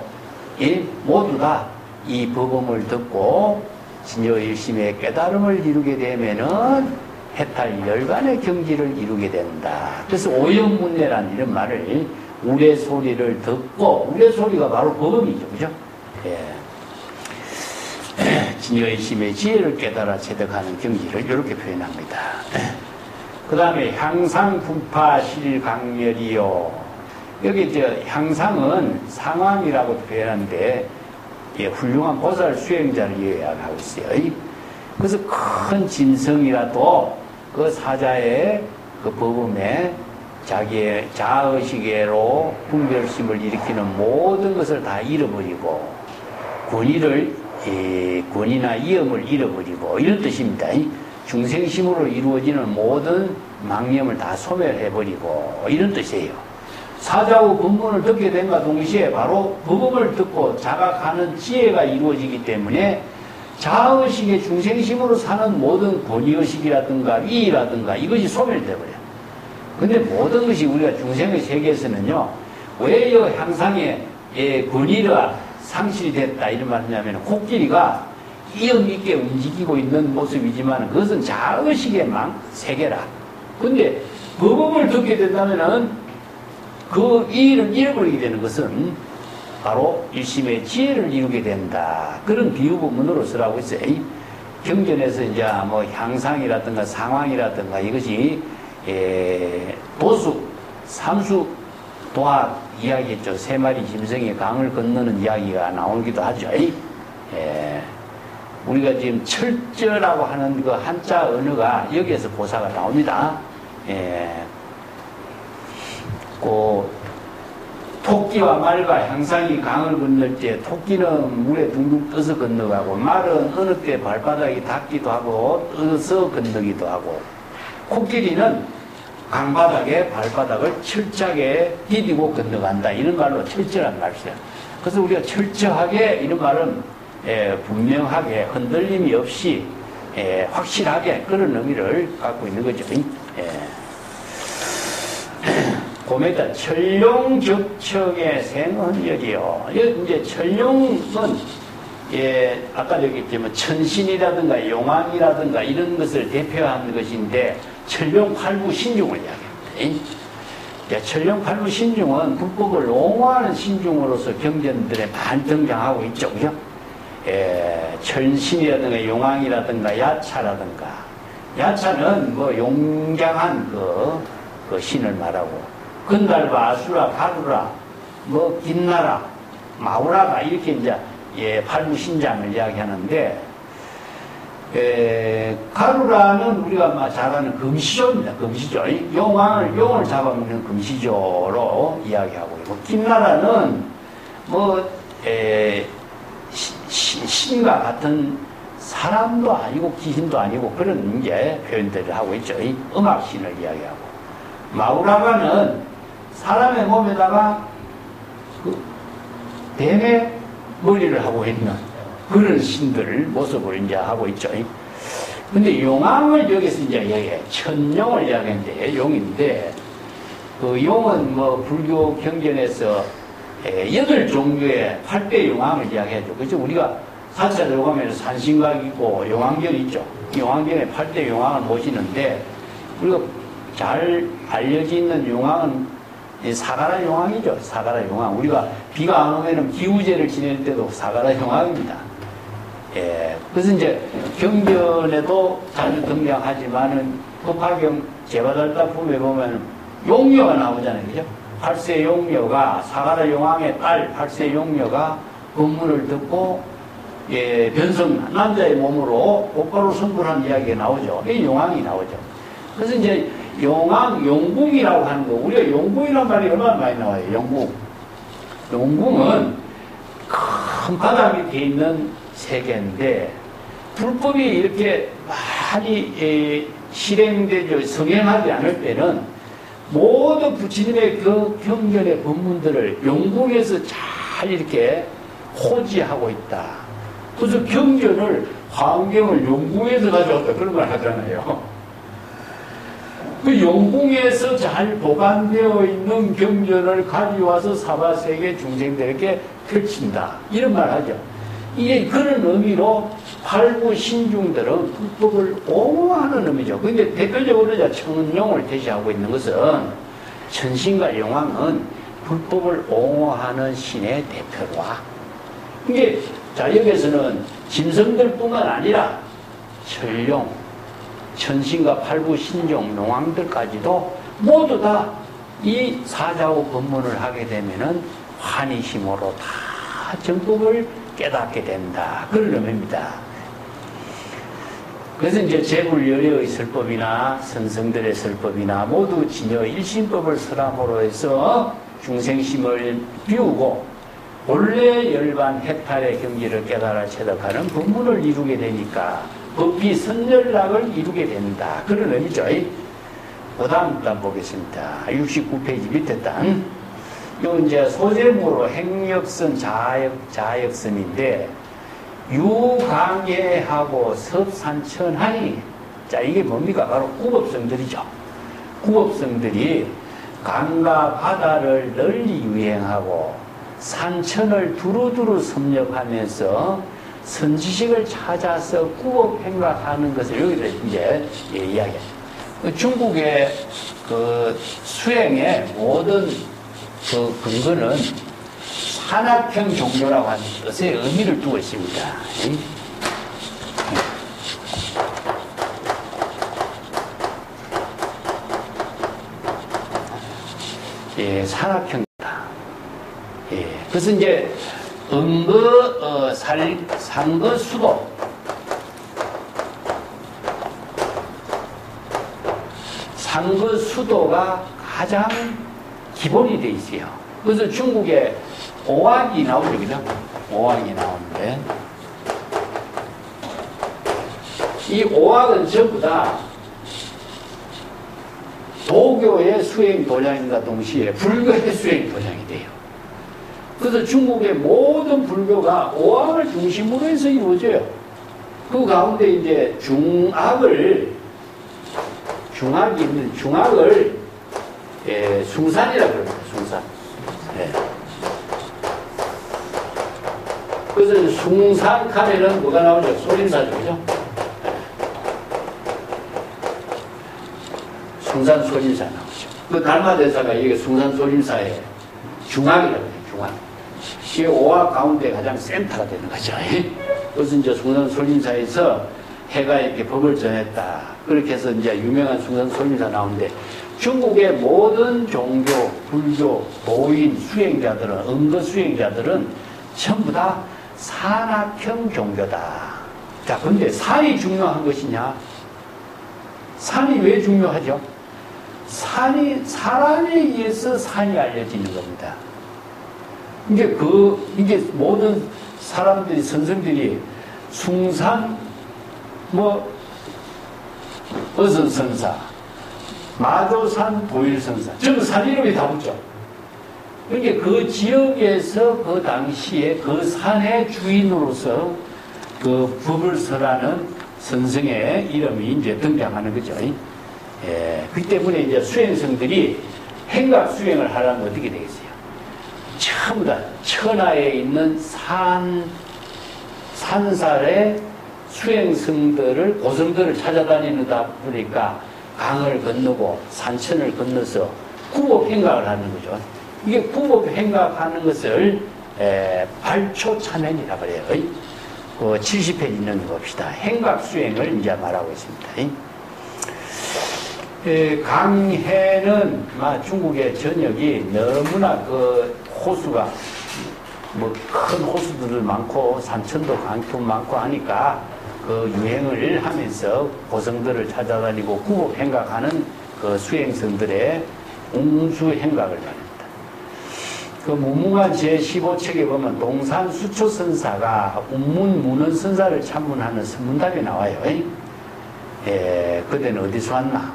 모두 다 이 법음을 듣고 진여일심의 깨달음을 이루게 되면은 해탈 열반의 경지를 이루게 된다. 그래서 오역문례란 이런 말을 우레소리를 듣고, 우레소리가 바로 법음이죠. 그죠? 진여일심의 지혜를 깨달아 체득하는 경지를 이렇게 표현합니다. 그 다음에 향상분파 실강렬이요. 여기 향상은 상황이라고 표현하는데 훌륭한 보살 수행자를 이야기하고 있어요. 그래서 큰 진성이라도 그 사자의 그 법음에 자기의 자의식으로 분별심을 일으키는 모든 것을 다 잃어버리고 권위나 이음을 잃어버리고 이런 뜻입니다. 중생심으로 이루어지는 모든 망념을 다 소멸해버리고 이런 뜻이에요. 사자의 법문을 듣게 된과 동시에 바로 법음을 듣고 자각하는 지혜가 이루어지기 때문에 자의식의 중생심으로 사는 모든 권위의식이라든가 위의라든가 이것이 소멸돼버려요. 근데 모든 것이 우리가 중생의 세계에서는요, 왜 이 향상의 권위가 상실이 됐다 이런 말이냐면 코끼리가 이음 있게 움직이고 있는 모습이지만 그것은 자의식의 세계라. 근데 법음을 듣게 된다면은 그 이의를 잃어버리게 되는 것은 바로 일심의 지혜를 이루게 된다. 그런 비유 부문으로 쓰라고 했어요. 경전에서 이제 뭐 향상이라든가 상황이라든가 이것이 도수, 삼수, 도합 이야기했죠. 세 마리 짐승이 강을 건너는 이야기가 나오기도 하죠. 우리가 지금 철저라고 하는 그 한자 언어가 여기에서 보사가 나옵니다. 그 토끼와 말과 향상이 강을 건널 때 토끼는 물에 둥둥 떠서 건너가고 말은 어느 때 발바닥이 닿기도 하고 떠서 건너기도 하고 코끼리는 강바닥에 발바닥을 철저하게 디디고 건너간다. 이런 말로 철저란 말이에요. 그래서 우리가 철저하게 이런 말은 분명하게 흔들림이 없이 확실하게 그런 의미를 갖고 있는 거죠. 고매다 천룡적척의 생헌열이요. 이제 천룡은 아까 얘기했지만 천신이라든가 용왕이라든가 이런 것을 대표하는 것인데 천룡팔부신중을 이야기합니다. 천룡팔부 신중은 불법을 옹호하는 신중으로서 경전들에 많이 등장하고 있죠. 그죠? 천신이라든가 용왕이라든가 야차라든가 야차는 뭐 용장한 그 신을 말하고 건달바, 아수라, 가루라, 뭐 긴나라, 마우라가 이렇게 이제 팔부신장을 이야기하는데 가루라는 우리가 잘 아는 금시조입니다. 금시조. 용을 잡아먹는 금시조로 이야기하고 있고, 긴나라는 뭐 신과 같은 사람도 아니고 귀신도 아니고 그런 이제 표현들을 하고 있죠. 음악신을 이야기하고, 마우라가는 사람의 몸에다가 그 뱀의 머리를 하고 있는 그런 신들 모습을 이제 하고 있죠. 근데 용왕을 여기서 이제 천룡을 이야기하는데 용인데 그 용은 뭐 불교 경전에서 8종류의 8대 용왕을 이야기하죠. 그죠? 우리가 4차 들어가면 산신각 있고 용왕견 있죠. 용왕견에 8대 용왕을 모시는데 우리가 잘 알려져 있는 용왕은 사가라 용왕이죠. 사가라 용왕. 우리가 비가 안 오면 기우제를 지낼 때도 사가라 용왕입니다. 그래서 이제 경전에도 자주 등장하지만은 법화경 제바달다품에 보면 용녀가 나오잖아요. 그죠? 8세 용녀가, 사가라 용왕의 딸 8세 용녀가 법문을 듣고 변성, 남자의 몸으로 곧바로 성불한 이야기가 나오죠. 이 용왕이 나오죠. 그래서 이제 용왕, 용궁이라고 하는 거, 우리가 용궁이란 말이 얼마나 많이 나와요. 용궁. 용궁은 큰 바다 밑에 있는 세계인데, 불법이 이렇게 많이 실행되죠. 성행하지 않을 때는 모든 부처님의 그 경전의 법문들을 용궁에서 잘 이렇게 호지하고 있다. 그래서 경전을, 화엄경을 용궁에서 가져왔다. 그런 말 하잖아요. 그 용궁에서 잘 보관되어 있는 경전을 가져와서 사바세계 중생들에게 펼친다. 이런 말 하죠. 이게 그런 의미로 팔부 신중들은 불법을 옹호하는 의미죠. 근데 대표적으로 천룡을 대시하고 있는 것은 천신과 용왕은 불법을 옹호하는 신의 대표로와 이게 여기에서는 짐승들뿐만 아니라 천룡, 천신과 팔부 신종, 용왕들까지도 모두 다 이 사자후 법문을 하게 되면은 환희심으로 다 정법을 깨닫게 된다. 그런 의미입니다. 그래서 이제 제불열애의 설법이나 선성들의 설법이나 모두 진여 일신법을 설함으로 해서 중생심을 비우고 본래 열반 해탈의 경지를 깨달아 체득하는 법문을 이루게 되니까 법비 선열락을 이루게 된다. 그런 의미죠. 그 다음 단 보겠습니다. 69페이지 밑에 단. 요 이제 소제목으로 행역선, 자역선인데, 유강예하고 섭산천하니. 자, 이게 뭡니까? 바로 구법성들이죠. 구법성들이 강과 바다를 널리 유행하고, 산천을 두루두루 섭렵하면서 선지식을 찾아서 구법행각하는 것을 여기서 이제 이야기해요. 중국의 그 수행의 모든 그 근거는 산악형 종교라고 하는 것에 의미를 두고 있습니다. 예, 산악형이다. 예, 그래서 이제 음거, 상거, 수도. 상거, 수도가 가장 기본이 돼 있어요. 그래서 중국에 오학이 나오죠, 그죠? 오학이 나오는데, 이 오학은 전부 다 도교의 수행 도량과 동시에 불교의 수행 도량이 돼요. 그래서 중국의 모든 불교가 오학을 중심으로 해서 이루어져요. 그 가운데 이제 중학이 있는 중학을 숭산이라고 그럽니다. 숭산. 예. 그래서 숭산 칸에는 뭐가 나오죠? 소림사죠, 그죠? 숭산 소림사 나오죠. 그 달마대사가 이게 숭산 소림사의 중학이라고 해요. 중학. 이게 오학 가운데 가장 센터가 되는 거죠. 그래서 이제 숭산 소림사에서 해가 이렇게 법을 전했다. 그렇게 해서 이제 유명한 숭산 소림사 나오는데, 중국의 모든 종교, 불교, 도인 수행자들은, 음거 수행자들은 전부 다 산악형 종교다. 자, 근데 산이 중요한 것이냐? 산이 왜 중요하죠? 산이, 사람에 의해서 산이 알려지는 겁니다. 이게 모든 사람들이, 선생들이 숭산, 어선선사, 마도산, 도일선사, 전부 산 이름이 다 붙죠. 그러니까 그 지역에서 그 당시에 그 산의 주인으로서 그 법을 설하는 선생의 이름이 이제 등장하는 거죠. 예, 그 때문에 이제 수행성들이 행각 수행을 하려면 어떻게 되겠어요? 전부 다 천하에 있는 산살의 수행성들을, 고성들을 찾아다니다 보니까 강을 건너고 산천을 건너서 구법 행각을 하는 거죠. 이게 구법 행각하는 것을 발초참회이라고 그래요. 그 70페이지 있는 거 봅시다. 행각 수행을 이제 말하고 있습니다. 강해는 중국의 전역이 너무나 그 호수가 큰 호수들도 많고 산천도 많고 하니까 그 유행을 하면서 고성들을 찾아다니고 구법 행각하는 그 수행성들의 웅수 행각을 말합니다. 그 문무관 제15책에 보면 동산 수초선사가 운문문헌선사를 참문하는 선문답이 나와요. 그때는 어디서 왔나?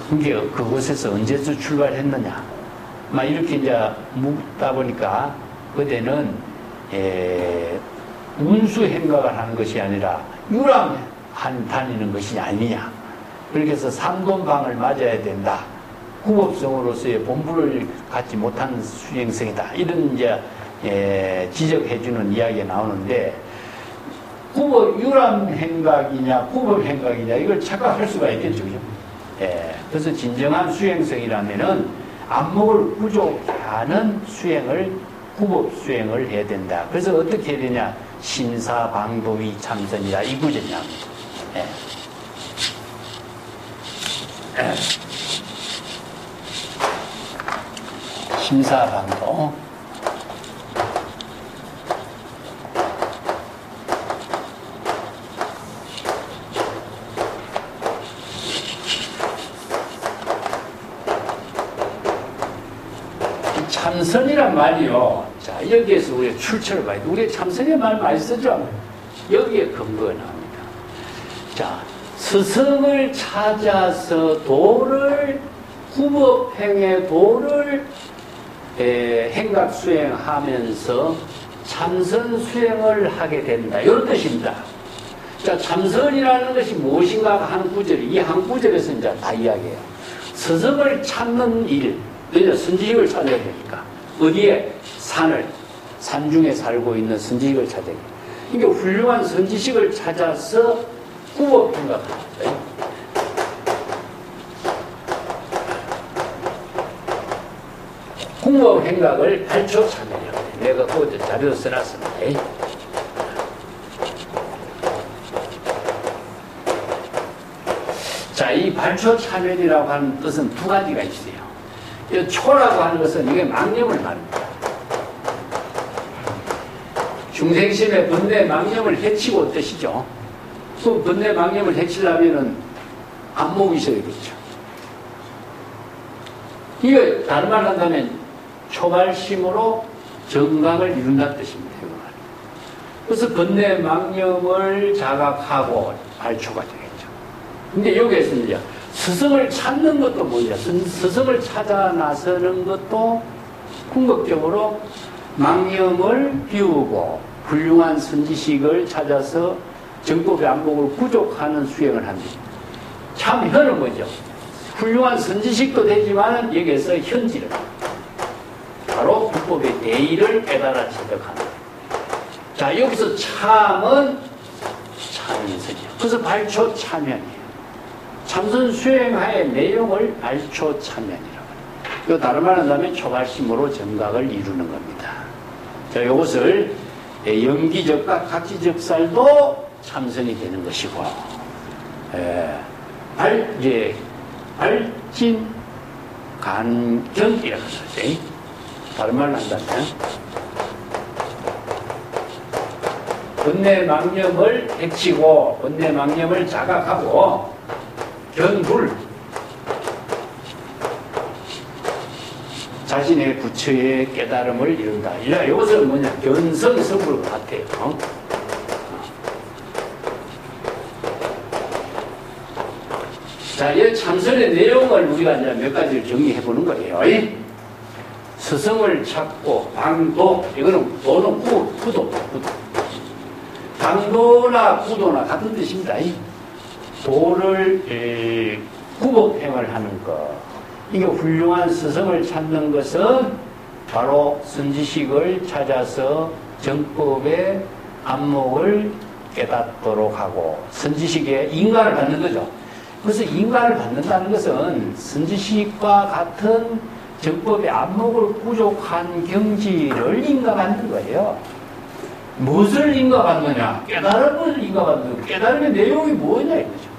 그게 그곳에서 언제쯤 출발했느냐? 이렇게 이제 묻다 보니까 그때는 운수 행각을 하는 것이 아니라 유람 다니는 것이 아니냐. 그렇게 해서 삼돈방을 맞아야 된다. 구법성으로서의 본부를 갖지 못한 수행성이다. 이런 이제 지적해주는 이야기가 나오는데, 유람 행각이냐 구법 행각이냐 이걸 착각할 수가 있겠죠. 그래서 진정한 수행성이라면은 안목을 부족해 하는 수행을, 구법 수행을 해야 된다. 그래서 어떻게 해야 되냐? 심사방도위 참선이라 이 구절이냐. 심사방도. 참선이란 말이요. 자, 여기에서 우리가 출처를 봐야 돼. 우리가 참선이란 말 많이 쓰죠? 여기에 근거가 나옵니다. 자, 스승을 찾아서 도를, 구법행의 도를 행각 수행하면서 참선 수행을 하게 된다. 이런 뜻입니다. 자, 참선이라는 것이 무엇인가 하는 구절이 이 한 구절에서 이제 다 이야기해요. 스승을 찾는 일, 그래서 선지식을 찾아야 되니까 어디에? 산 중에 살고 있는 선지식을 찾아야 돼. 그러니까 훌륭한 선지식을 찾아서 구법 행각합니다. 구법 행각을 발초 참회라고 해. 내가 그것도 자료로 써놨습니다. 자, 이 발초차면이라고 하는 뜻은 두 가지가 있어요. 이 초라고 하는 것은 이게 망념을 말합니다. 중생심의 번뇌 망념을 해치고 뜻이죠. 그 번뇌 망념을 해치려면은 안목이 있어야겠죠. 이거 다른 말로 한다면 초발심으로 정각을 이룬다는 뜻입니다. 그래서 번뇌 망념을 자각하고 발초가 되겠죠. 근데 여기에서 이제 스승을 찾는 것도 뭐냐? 스승을 찾아 나서는 것도 궁극적으로 망념을 비우고 훌륭한 선지식을 찾아서 정법의 안목을 구족하는 수행을 합니다. 참현은 뭐죠? 훌륭한 선지식도 되지만 여기에서 현지를 바로 불법의 대의를 깨달아 체득하는. 자, 여기서 참은 참선이죠. 그래서 발초 참연이에요. 참선 수행하의 내용을 발초 참연이라고 합니다. 이거 다른 말 한다면 초발심으로 정각을 이루는 겁니다. 자, 이것을 연기적각 각지적살도 참선이 되는 것이고, 발진 간경이라고 하죠. 다른 말로 한다면 번뇌 망념을 해치고 번뇌 망념을 자각하고 견불 자신의 부처의 깨달음을 이룬다. 이것은 뭐냐? 견성성불 같아요. 자, 이 참선의 내용을 우리가 이제 몇 가지를 정리해 보는 거예요. 스승을 찾고 방도, 이거는 도는 구도. 방도나 구도나 같은 뜻입니다. 도를 구법행을 하는 것. 이게 훌륭한 스승을 찾는 것은 바로 선지식을 찾아서 정법의 안목을 깨닫도록 하고 선지식의 인가를 받는 거죠. 그래서 인가를 받는다는 것은 선지식과 같은 정법의 안목을 부족한 경지를 인가받는 거예요. 무엇을 인가받느냐? 깨달음을 인가받는 거예요. 깨달음의 내용이 뭐냐 이거죠.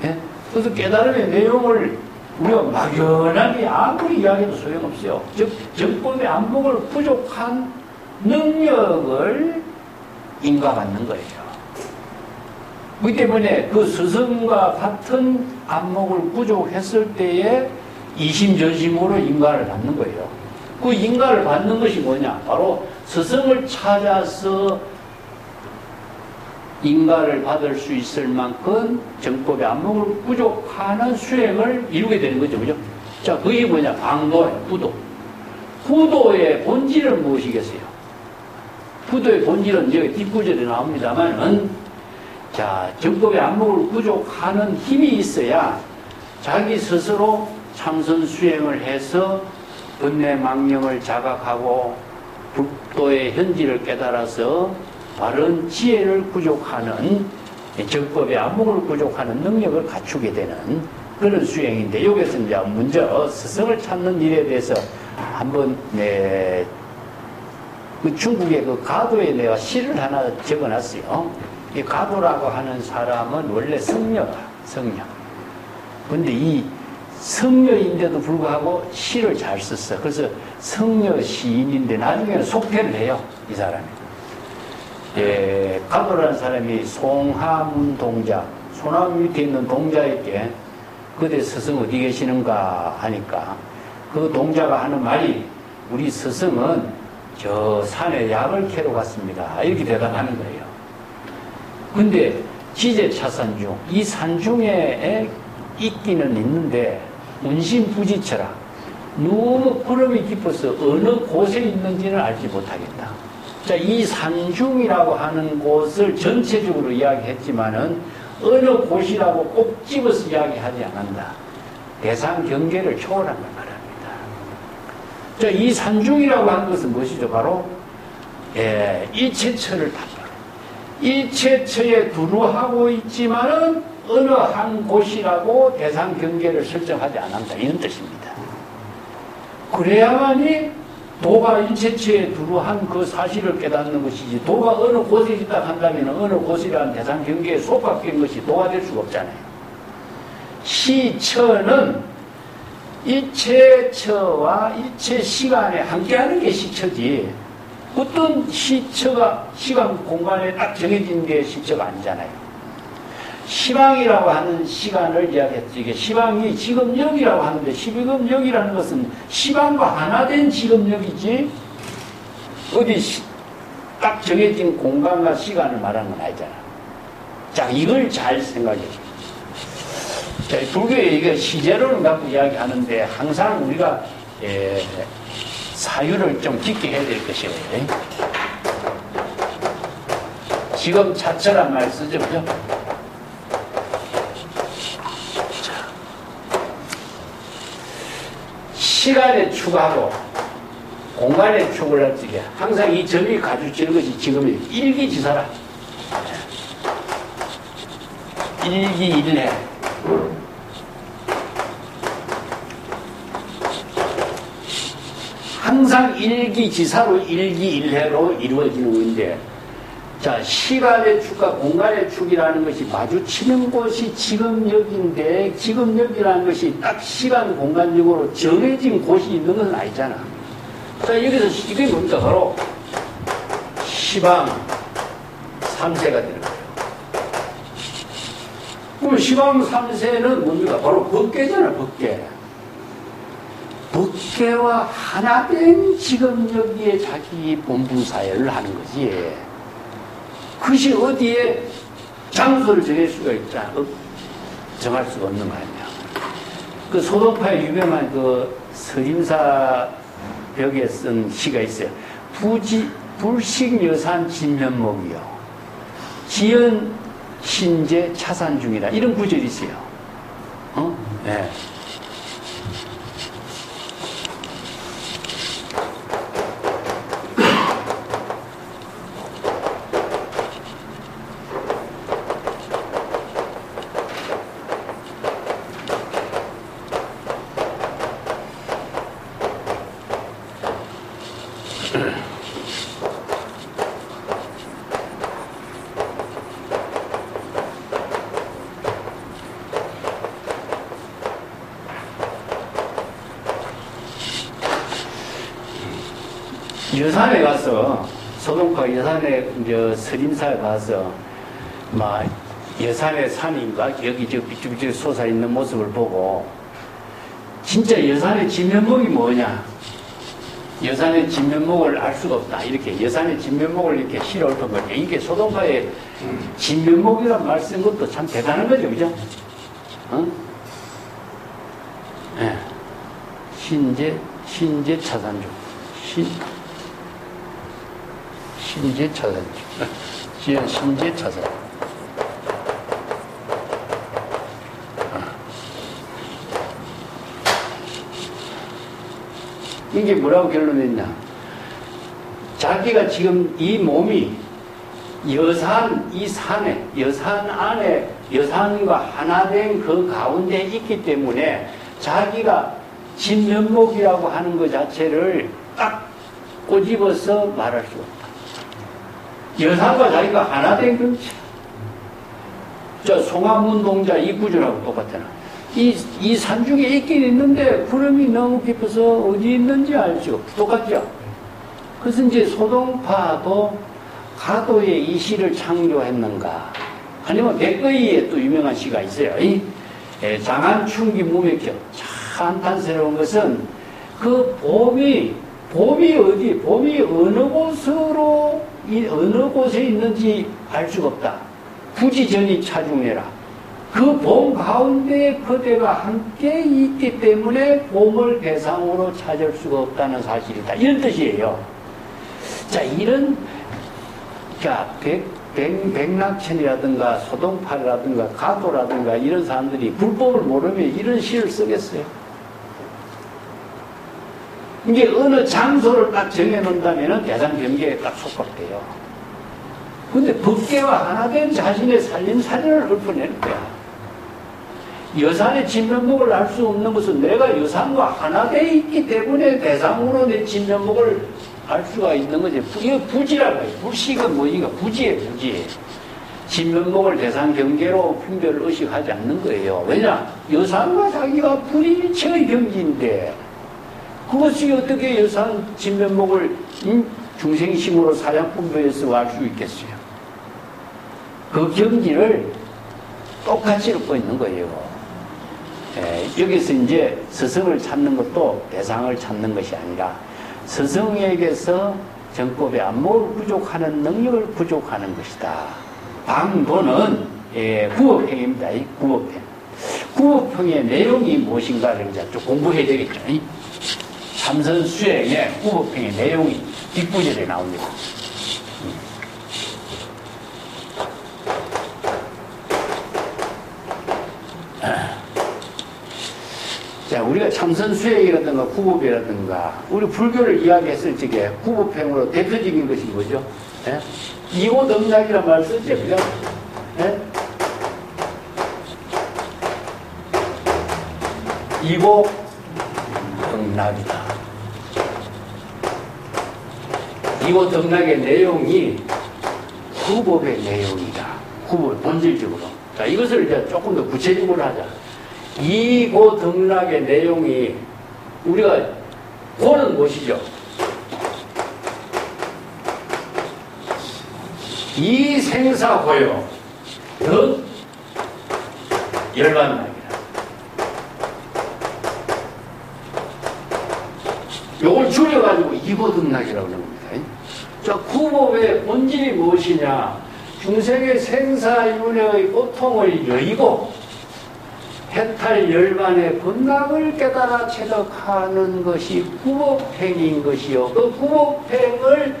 예? 그래서 깨달음의 내용을 우리가 막연하게 아무리 이야기해도 소용없어요. 즉 정법의 안목을 부족한 능력을 인가받는 거예요. 그렇기 때문에 그 스승과 같은 안목을 부족했을 때에 이심전심으로 인가를 받는 거예요. 그 인가를 받는 것이 뭐냐? 바로 스승을 찾아서 인가를 받을 수 있을 만큼 정법의 안목을 부족하는 수행을 이루게 되는 거죠. 그죠? 자, 그게 뭐냐? 방도예요. 부도. 부도의 본질은 무엇이겠어요? 부도의 본질은 여기 뒷구절에 나옵니다만은, 자, 정법의 안목을 부족하는 힘이 있어야 자기 스스로 참선 수행을 해서 번뇌 망념을 자각하고 불도의 현지를 깨달아서 바른 지혜를 구족하는 정법의 안목을 구족하는 능력을 갖추게 되는 그런 수행인데, 여기서 이제 먼저 스승을 찾는 일에 대해서 한번 그 중국의 그 가도에 내가 시를 하나 적어놨어요. 이 가도라고 하는 사람은 원래 성녀. 근데 이 성녀인데도 불구하고 시를 잘 썼어. 그래서 성녀 시인인데 나중에는 속퇴를 해요, 이 사람이. 가도라는 사람이 송하문 동자, 소나무 밑에 있는 동자에게 그대 스승 어디 계시는가 하니까 그 동자가 하는 말이 우리 스승은 저 산에 약을 캐러 갔습니다. 이렇게 대답하는 거예요. 근데 지제차산 중, 이 산중에 있기는 있는데 운신부지처라 너무 구름이 깊어서 어느 곳에 있는지는 알지 못하겠다. 자, 이 산중이라고 하는 곳을 전체적으로 이야기했지만은 어느 곳이라고 꼭 집어서 이야기하지 않는다. 대상 경계를 초월한 걸 말합니다. 자, 이 산중이라고 하는 것은 무엇이죠? 바로 일체처를 답하는. 일체처에 두루하고 있지만은 어느 한 곳이라고 대상 경계를 설정하지 않는다. 이런 뜻입니다. 그래야만이 도가 일체처에 두루한 그 사실을 깨닫는 것이지, 도가 어느 곳에 있다 한다면 어느 곳이라는 대상 경계에 속박된 것이 도가 될 수가 없잖아요. 시처는 일체처와 일체 시간에 함께하는 게 시처지. 어떤 시처가 시간 공간에 딱 정해진 게 시처가 아니잖아요. 시방이라고 하는 시간을 이야기했죠. 이게 시방이 지금역이라고 하는데, 지금역이라는 것은 시방과 하나된 지금역이지 어디 딱 정해진 공간과 시간을 말하는 건 아니잖아. 자, 이걸 잘 생각해. 자, 불교에 이게 시제론을 갖고 이야기하는데 항상 우리가 사유를 좀 깊게 해야 될 것이에요. 지금 자처란 말 쓰죠, 그죠? 시간에 추구하고 공간에 추구를 할 적에 항상 이 점이 가주치는 것이 지금의 일기지사라. 일기일해. 항상 일기지사로 일기일해로 이루어지는 건데, 자, 시간의 축과 공간의 축이라는 것이 마주치는 곳이 지금역인데, 지금역이라는 것이 딱 시간 공간적으로 정해진 곳이 있는 건 아니잖아. 자, 여기서 이게 뭡니까? 바로 시방 3세가 되는 거예요. 그럼 시방 3세는 뭡니까? 바로 법계잖아, 법계. 법계와 하나된 지금여기에 자기 본분사회를 하는 거지. 그것이 어디에 장소를 정할 수가 있잖아. 정할 수가 없는 거 아니야. 그 소동파의 유명한 그 서림사 벽에 쓴 시가 있어요. 불식여산 진면목이요. 지연 신제 차산 중이라. 이런 구절이 있어요. 네. 여산에 가서, 소동파 여산에, 서림사에 가서, 여산의 산인가? 여기 삐쭉삐쭉 솟아 있는 모습을 보고, 진짜 여산의 진면목이 뭐냐? 여산의 진면목을 알 수가 없다. 이렇게, 여산의 진면목을 이렇게 실어 읊은 거죠. 이게 소동파의 진면목이란 말 쓴 것도 참 대단한 거죠. 그죠? 네. 신제 차산중. 신제 차산중. 지연 신제 차산. 이게 뭐라고 결론냈냐? 자기가 지금 이 몸이 여산, 이 산에, 여산 안에, 여산과 하나된 그 가운데 있기 때문에 자기가 진면목이라고 하는 것 자체를 딱 꼬집어서 말할 수가 없다. 여산과 자기가 하나된 건지. 저 송암운동자 이 구절하고 똑같잖아. 이 산중에 있긴 있는데 구름이 너무 깊어서 어디 있는지 알 수가 없어. 똑같죠? 그래서 이제 소동파도 가도에 이 시를 창조했는가? 아니면 백거이에 또 유명한 시가 있어요. 장안충기 무맥혀. 참 탄스러운 것은 그 봄이 어느 곳으로, 어느 곳에 있는지 알 수가 없다. 부지전이 차중해라. 그 봄 가운데 그대가 함께 있기 때문에 봄을 대상으로 찾을 수가 없다는 사실이다. 이런 뜻이에요. 자, 백낙천이라든가 소동파라든가 가도라든가 이런 사람들이 불법을 모르면 이런 시를 쓰겠어요. 이게 어느 장소를 딱 정해놓는다면 대상 경계에 딱 속박돼요. 근데 법계와 하나된 자신의 살림살이를 읊어내는 거야. 여산의 진면목을 알 수 없는 것은 내가 여산과 하나되어 있기 때문에 대상으로 내 진면목을 알 수가 있는 거지. 이거 부지라고 해요. 불식은 뭐니까 부지예요, 부지. 진면목을 대상 경계로 분별을 의식하지 않는 거예요. 왜냐? 여산과 자기가 불일체의 경지인데 그것이 어떻게 여산 진면목을 중생심으로 사량분별해서 알 수 있겠어요? 그 경지를 똑같이 얻고 있는 거예요. 여기서 이제 스승을 찾는 것도 대상을 찾는 것이 아니라 스승에게서 정법의 안목을 부족하는 능력을 부족하는 것이다. 방도는 구법행입니다. 구법행. 구법행의 내용이 무엇인가를 이제 좀 공부해야 되겠죠. 참선 수행의 구법행의 내용이 뒷부절에 나옵니다. 자, 우리가 참선 수행이라든가 구법이라든가 우리 불교를 이야기했을 적에 구법행으로 대표적인 것이 뭐죠? 예? 이호등락이란 말 쓰죠, 그죠? 예? 이호등락이다. 이호등락의 내용이 구법의 내용이다. 구법, 본질적으로. 자, 이것을 이제 조금 더 구체적으로 하자. 이고등락의 내용이 우리가 고는 무엇이죠? 이생사고요. 더 열반락이라. 요걸 줄여가지고 이고등락이라고 하는 겁니다. 자, 구법의 본질이 무엇이냐? 중생의 생사윤회의 고통을 여의고 해탈 열반의 번락을 깨달아 체득하는 것이 구법행인 것이요. 그 구법행을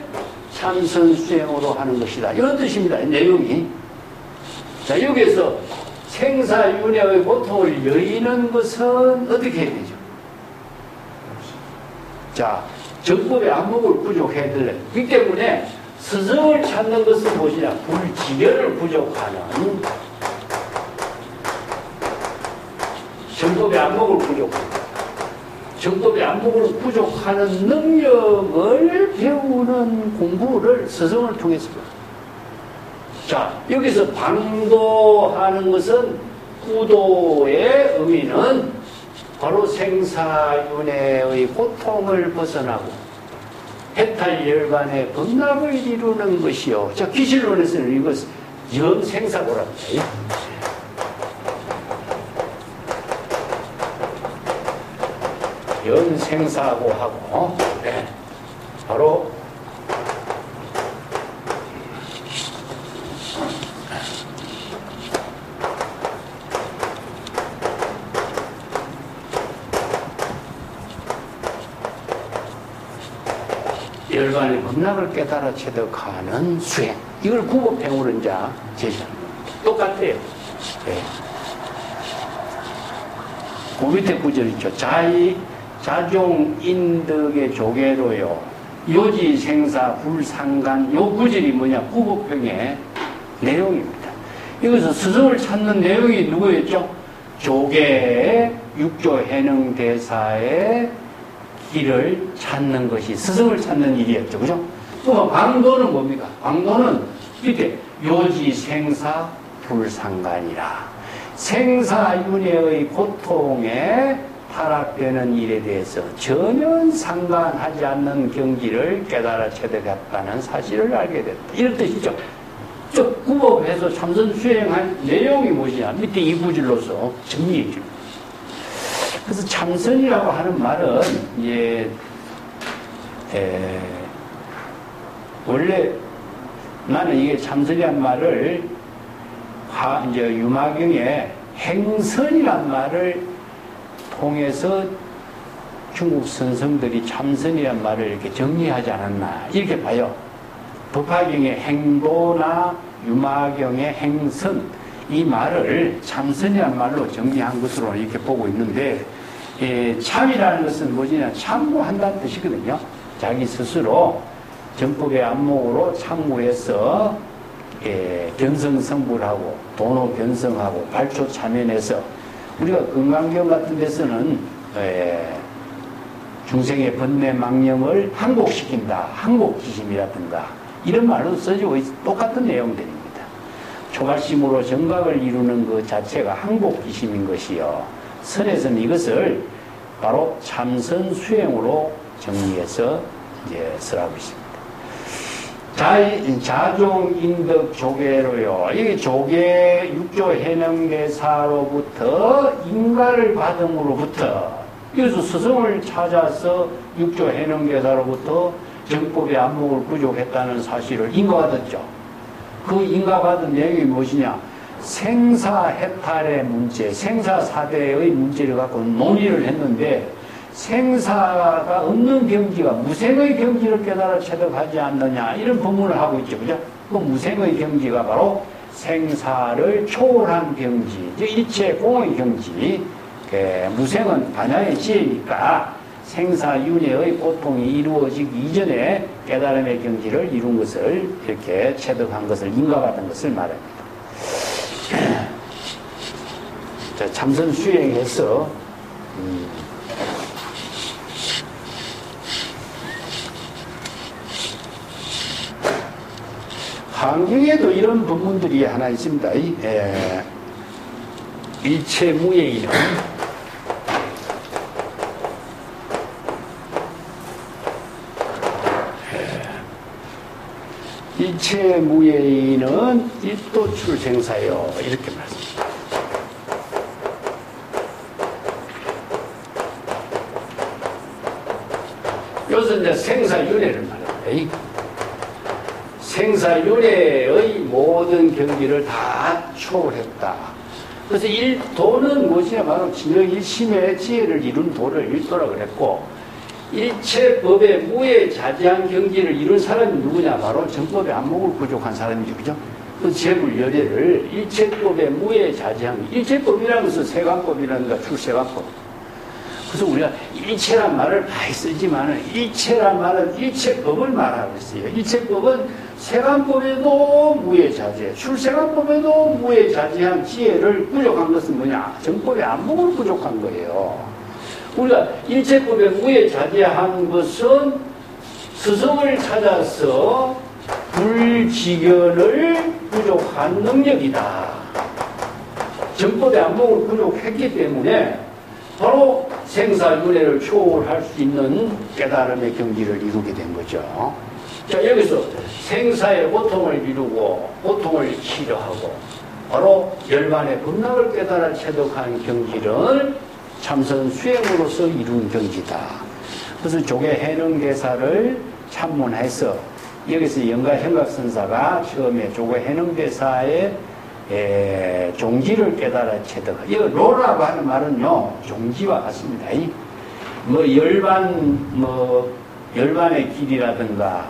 참선 수행으로 하는 것이다. 이런 뜻입니다. 내용이. 자, 여기에서 생사윤회의 고통을 여의는 것은 어떻게 해야 되죠? 자, 정법의 안목을 부족해야 될래. 그렇기 때문에 스승을 찾는 것은 무엇이냐? 불지견을 부족하는 정법의 안목을 부족하는 정법의 안목을 부족하는 능력을 배우는 공부를 스승을 통해서 자, 여기서 방도하는 것은 구도의 의미는 바로 생사윤회의 고통을 벗어나고 해탈 열반의 번락을 이루는 것이요. 자, 기실론에서는 이것 영생사고랍니다. 연생사고 하고, 네. 바로 열반의 번락을 깨달아 체득하는 수행. 이걸 구법행으로 이제 제시하는 겁니다. 똑같아요. 네. 그 밑에 구절 있죠. 자종인덕의 조계로요. 요지생사 불상간. 요 구절이 뭐냐? 구법행의 내용입니다. 여기서 스승을 찾는 내용이 누구였죠? 조계의 육조해능대사의 길을 찾는 것이 스승을 찾는 일이었죠. 그죠? 그럼 방도는 뭡니까? 방도는 밑에 요지생사 불상간이라. 생사윤회의 고통에 타락되는 일에 대해서 전혀 상관하지 않는 경지를 깨달아 체득했다는 사실을 알게 됐다. 이런 뜻이죠. 즉, 구법에서 참선 수행한 내용이 무엇이냐? 밑에 이 구절로서 정리해 줍니다. 그래서 참선이라고 하는 말은, 원래 나는 이게 참선이란 말을 이제 유마경에 행선이란 말을 통해서 중국 선성들이 참선이란 말을 이렇게 정리하지 않았나 이렇게 봐요. 법화경의 행도나 유마경의 행선 이 말을 참선이란 말로 정리한 것으로 이렇게 보고 있는데 참이라는 것은 뭐냐? 참고한다는 뜻이거든요. 자기 스스로 정법의 안목으로 참고해서 견성성불하고 도노 견성하고 발초 참여해서 우리가 건강경 같은 데서는 중생의 번뇌 망념을 항복시킨다. 항복지심이라든가 이런 말로 써지고 똑같은 내용들입니다. 초갈심으로 정각을 이루는 것 자체가 항복기심인 것이요. 선에서는 이것을 바로 참선 수행으로 정리해서 이제 설하고 있습니다. 자종인덕 조계로요. 이게 조계 육조 해능대사로부터 인가를 받음으로부터, 그래서 스승을 찾아서 육조 해능대사로부터 정법의 안목을 구족했다는 사실을 인가받았죠. 그 인가받은 내용이 무엇이냐? 생사해탈의 문제, 생사사대의 문제를 갖고 논의를 했는데, 생사가 없는 경지가 무생의 경지를 깨달아 체득하지 않느냐, 이런 법문을 하고 있죠. 그죠? 그 무생의 경지가 바로 생사를 초월한 경지, 즉 일체 공의 경지. 무생은 반야의 지혜니까 생사윤회의 고통이 이루어지기 이전에 깨달음의 경지를 이룬 것을, 이렇게 체득한 것을 인가받은 것을 말합니다. 자, 참선 수행해서 환경에도 이런 법문들이 하나 있습니다. 일체무예인은 일체무예인은 일도출생사요, 이렇게 말씀합니다. 여기서 이제 생사윤회를 말합니다. 생사윤회의 모든 경지를 다 초월했다. 그래서 일도는 무엇이냐, 바로 진여일심의 지혜를 이룬 도를 일도라고 그랬고, 일체법의 무예자재한 경지를 이룬 사람이 누구냐? 바로 정법의 안목을 부족한 사람이죠. 그죠? 그 재불열애를 일체법의 무예자재한, 일체법이라는 것은 세관법이라는 거, 출세관법. 그래서 우리가 일체란 말을 많이 쓰지만, 일체란 말은 일체법을 말하고 있어요. 일체법은 세관법에도 무예자재, 출세관법에도 무예자재한 지혜를 부족한 것은 뭐냐? 정법의 안목을 부족한 거예요. 우리가 일체법의 무예자재한 것은 스승을 찾아서 불지견을 부족한 능력이다. 정법의 안목을 부족했기 때문에 바로 생사윤회를 초월할 수 있는 깨달음의 경지를 이루게 된 거죠. 자, 여기서 생사의 고통을 이루고 고통을 치료하고 바로 열반의 법락을 깨달아 체득한 경지를 참선 수행으로서 이룬 경지다. 그래서 조계 해능대사를 참문해서 여기서 영가현각선사가 처음에 조계 해능대사의 종지를 깨달아 체득. 이거 로라고 하는 말은요, 종지와 같습니다. 열반의 길이라든가,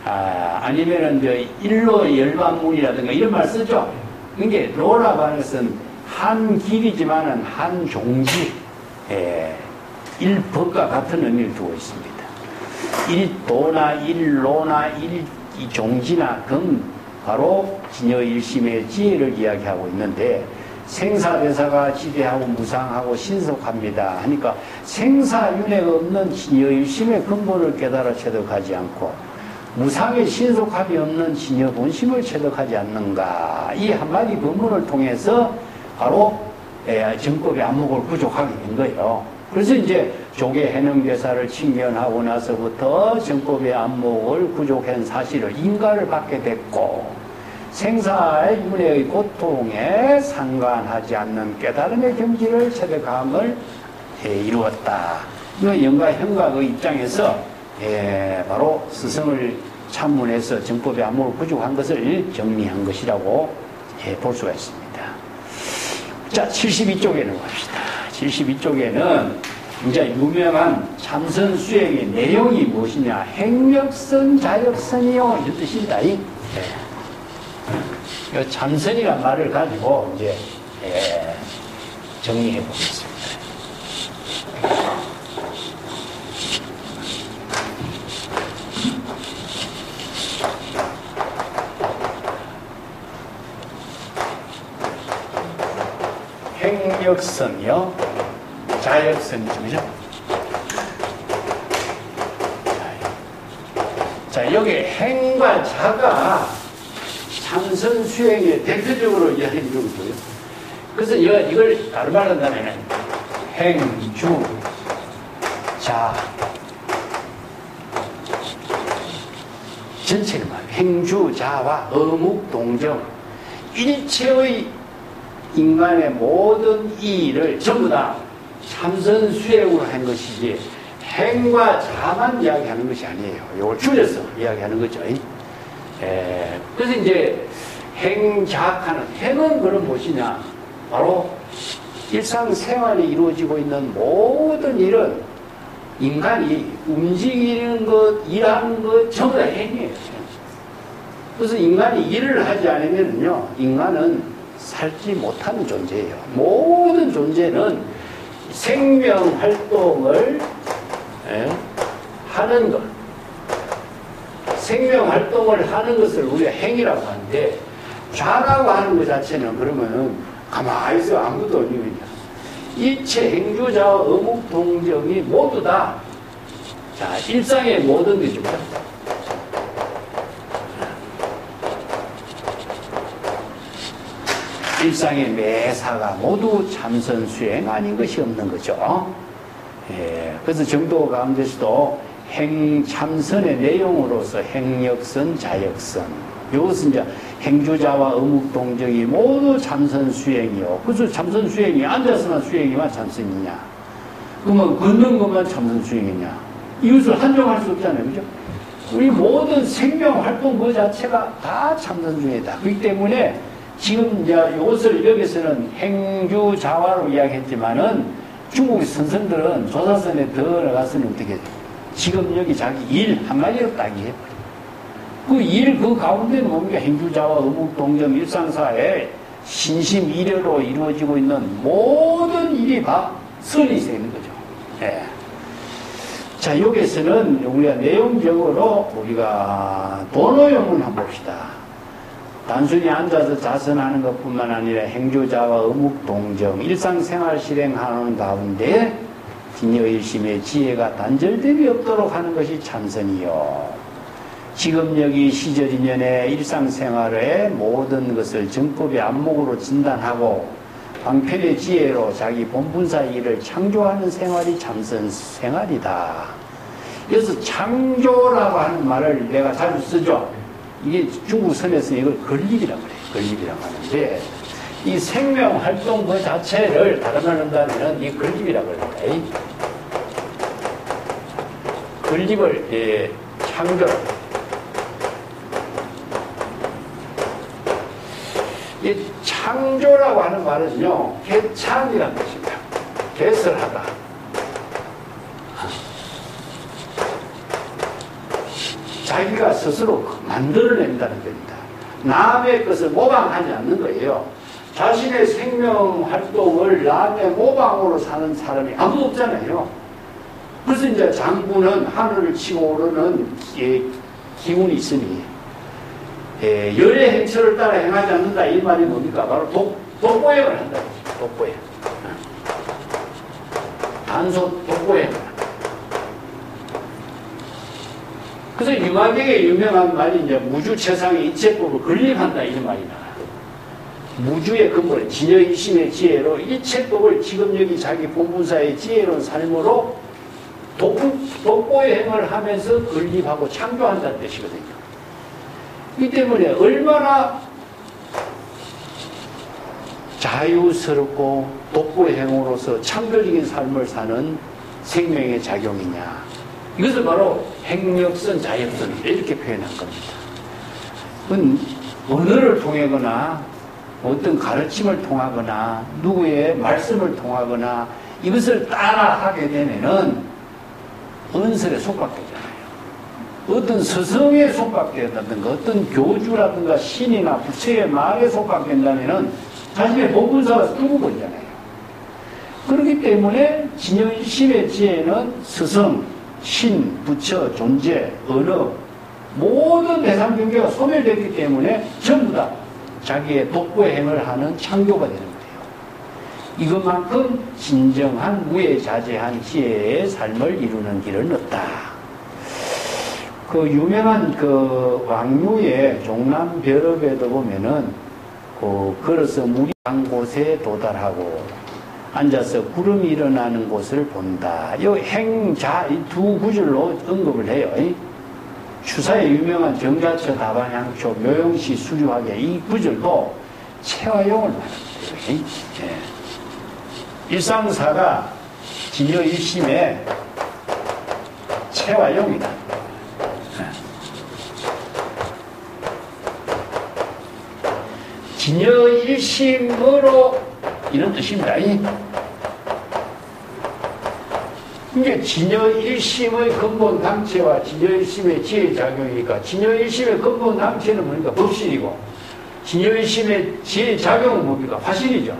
아니면은 일로 열반문이라든가 이런 말 쓰죠. 이게 로라고 하는 것은 한 길이지만은 한 종지, 일법과 같은 의미를 두고 있습니다. 일도나 일로나 일종지나 등 바로 진여일심의 지혜를 이야기하고 있는데, 생사대사가 지대하고 무상하고 신속합니다 하니까 생사윤회가 없는 진여일심의 근본을 깨달아 체득하지 않고 무상의 신속함이 없는 진여본심을 체득하지 않는가, 이 한마디 법문을 통해서 바로 정법의 안목을 부족하게 된 거예요. 그래서 이제 조계 해능대사를 칭견하고 나서부터 정법의 안목을 부족한 사실을 인가를 받게 됐고, 생사의 윤회의 고통에 상관하지 않는 깨달음의 경지를 체득함을 이루었다. 이거 영가 현각의 입장에서 바로 스승을 참문해서 정법의 안목을 부족한 것을 정리한 것이라고 볼 수가 있습니다. 자, 72쪽에는 갑시다. 72쪽에는 굉장히 유명한 참선 수행의 내용이 무엇이냐? 행력선, 자력선이요, 이런 뜻입니다. 참선이란 말을 가지고 이제 정리해 보겠습니다. 행력선이요, 자력선이죠, 그죠? 자, 여기 행과 자가 참선 수행의 대표적으로 이야기해 주는 거예요. 그래서 이걸 다른 말로 한다면 행주 자 전체를 말해요. 행주자와 어묵동정 일체의 인간의 모든 일을 전부 다 참선 수행으로 한 것이지 행과 자만 이야기하는 것이 아니에요. 이걸 줄여서 이야기하는 거죠. 그래서 이제 행자하는 행은 그럼 무엇이냐? 바로 일상생활이 이루어지고 있는 모든 일은 인간이 움직이는 것, 일하는 것 전부 다 행이에요. 그래서 인간이 일을 하지 않으면요, 인간은 살지 못하는 존재예요. 모든 존재는 생명 활동을 하는 것, 생명 활동을 하는 것을 우리가 행위라고 하는데, 자라고 하는 것 자체는 그러면은 가만히 있어 아무것도 없는 거냐. 이체 행주자와 어묵동정이 모두 다, 자, 일상의 모든 것이죠. 일상의 매사가 모두 참선 수행 아닌 것이 없는 거죠. 그래서 정도 가운데서도 행참선의 내용으로서 행역선, 자역선. 이것은 이제 행주자와 어묵동정이 모두 참선 수행이요. 그래서 참선 수행이 앉아서만 수행이만 참선이냐? 그러면 걷는 것만 참선 수행이냐? 이것을 한정할 수 없잖아요. 그죠? 우리 모든 생명 활동 그 자체가 다 참선 수행이다. 그렇기 때문에 지금 이제 이것을 여기서는 행주자화로 이야기했지만은 중국 선생들은 조사선에 더 나가서는 어떻게 해요? 지금 여기 자기 일 한마디로 딱 이해해버려요. 그 일 그 가운데는 뭡니까? 행주자와 어묵동정 일상사에 신심일여로 이루어지고 있는 모든 일이 다 선이 있어야 있는 거죠. 예. 자, 여기에서는 우리가 내용적으로 우리가 도노용을 한번 봅시다. 단순히 앉아서 자선하는 것뿐만 아니라 행주자와 어묵동정 일상생활 실행하는 가운데 진여일심의 지혜가 단절됨이 없도록 하는 것이 참선이요. 지금 여기 시절인연의 일상생활의 모든 것을 정법의 안목으로 진단하고 방편의 지혜로 자기 본분사 일을 창조하는 생활이 참선 생활이다. 그래서 창조라고 하는 말을 내가 자주 쓰죠. 이게 중국 선에서 이걸 건립이라고 그래요. 건립이라고 하는데 이 생명 활동 그 자체를 다른 말로 한다면 이 건립이라고 그래요. 건립을 창조. 이 창조라고 하는 말은요, 개창이라는 것입니다. 개설하다. 자기가 스스로 만들어낸다는 겁니다. 남의 것을 모방하지 않는 거예요. 자신의 생명 활동을 남의 모방으로 사는 사람이 아무도 없잖아요. 그래서 이제 장군은 하늘을 치고 오르는 기운이 있으니 열의 행처를 따라 행하지 않는다. 이 말이 뭡니까? 바로 독보행을 한다. 독보행. 단소 독보행을 한다. 그래서 유마경의 유명한 말이 이제 무주체상의 이체법을 건립한다. 이 말이다. 무주의 근본, 진여이심의 지혜로 이체법을 지금 여기 자기 본분사의 지혜로운 삶으로 독보행을 하면서 건립하고 창조한다는 뜻이거든요. 이 때문에 얼마나 자유스럽고 독보행으로서 창조적인 삶을 사는 생명의 작용이냐. 이것을 바로 행역선, 자역선 이렇게 표현한 겁니다. 그건 언어를 통하거나 어떤 가르침을 통하거나 누구의 말씀을 통하거나 이것을 따라하게 되면은 언설에 속박되잖아요. 어떤 스승에 속박된다든가 어떤 교주라든가 신이나 부처의 말에 속박된다면은 자신의 본분사가 뚫어버리잖아요. 그렇기 때문에 진여일심의 지혜는 스승, 신, 부처, 존재, 언어 모든 대상 경계가 소멸됐기 때문에 전부 다 자기의 독보행을 하는 창조가 되는 거예요. 이것만큼 진정한 무예자재한 지혜의 삶을 이루는 길은 없다. 그 유명한 그 왕류의 종남별업에도 보면은 그 걸어서 물이 한 곳에 도달하고 앉아서 구름이 일어나는 곳을 본다. 이 행자 이 두 구절로 언급을 해요. 추사의 유명한 정자처 다반향초 묘용시 수류하게 이 구절도 체화용을 말합니다. 일상사가 진여일심의 체화용이다. 진여일심으로 이런 뜻입니다. 이게 진여일심의 근본 당체와 진여일심의 지혜작용이니까 진여일심의 근본 당체는 뭡니까? 법신이고 진여일심의 지혜작용은 뭡니까? 화신이죠.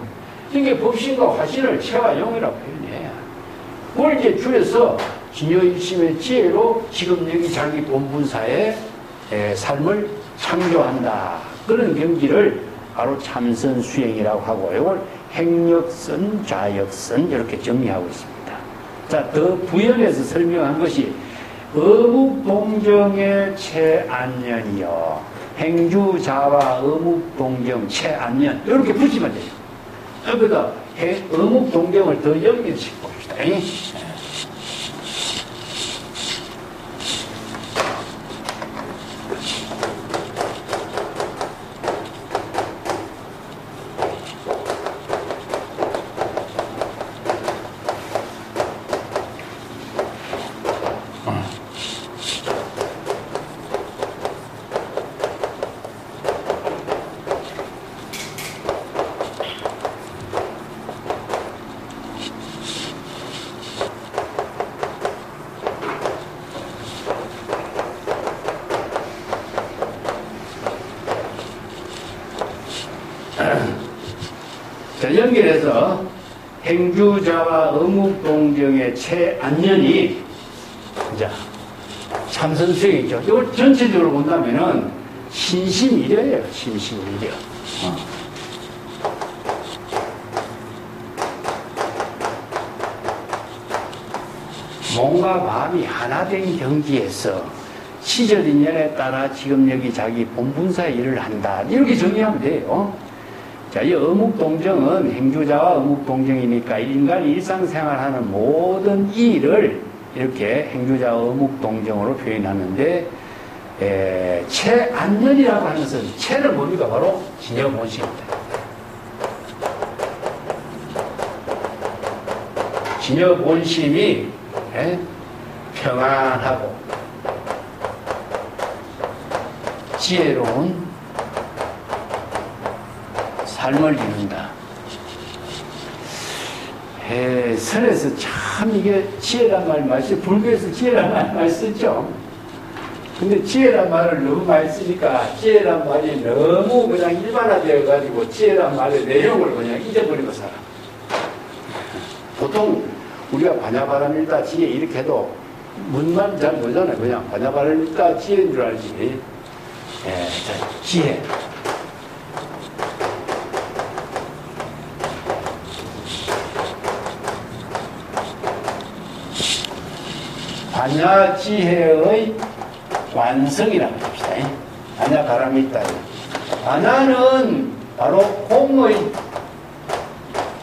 이게 법신과 화신을 체화용이라고 표현해요. 그걸 이제 줄여서 진여일심의 지혜로 지금 여기 자기 본분사의 삶을 창조한다. 그런 경지를 바로 참선수행이라고 하고 이걸 행역선, 좌역선 이렇게 정리하고 있습니다. 자, 더 부연해서 설명한 것이 어묵동정의 체안연이요. 행주자와 어묵동정 체안연 이렇게 붙이면 돼요. 여기다 어묵동정을 더 연결시켜 봅시다. 자, 연결해서 행주자와 어묵동정의 체안연이 자, 참선수행이죠. 이걸 전체적으로 본다면은 신심이려예요. 신심이려. 몸과 마음이 하나 된 경지에서 시절 인연에 따라 지금 여기 자기 본분사 일을 한다. 이렇게 정리하면 돼요. 자, 이 어묵동정은 행주자와 어묵동정이니까 인간이 일상생활하는 모든 일을 이렇게 행주자와 어묵동정으로 표현하는데 체안연이라고 하는 것은 체는 뭡니까? 바로 진여본심입니다. 진여본심이 평안하고 지혜로운 삶을 이룬다. 선에서 참 이게 지혜란 말 많이 쓰죠. 불교에서 지혜란 말 많이 쓰죠. 근데 지혜란 말을 너무 많이 쓰니까 지혜란 말이 너무 그냥 일반화되어가지고 지혜란 말의 내용을 그냥 잊어버리고 살아. 보통 우리가 반야바람일다 지혜 이렇게 해도 문만 잘 모르잖아요. 그냥 반야바람일다 지혜인 줄 알지. 자, 지혜. 반야지혜의 완성이라고 합시다. 반야바람이 있다. 반야는 바로 공의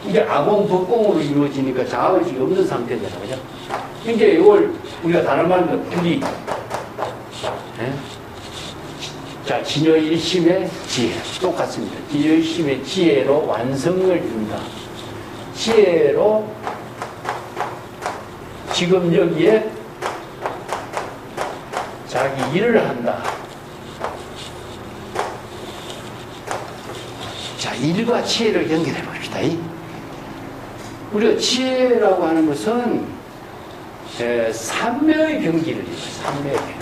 이게 아공 법공으로 이루어지니까 자아의식이 없는 상태잖아요. 그죠? 이제 이걸 우리가 다른 말로 분리. 자, 진여일심의 지혜. 똑같습니다. 진여일심의 지혜로 완성을 이룬다. 지혜로 지금 여기에 자기 일을 한다. 자, 일과 지혜를 연결해 봅시다. 우리가 지혜라고 하는 것은 삼매의 경지를 이루어요. 삼매의 경지.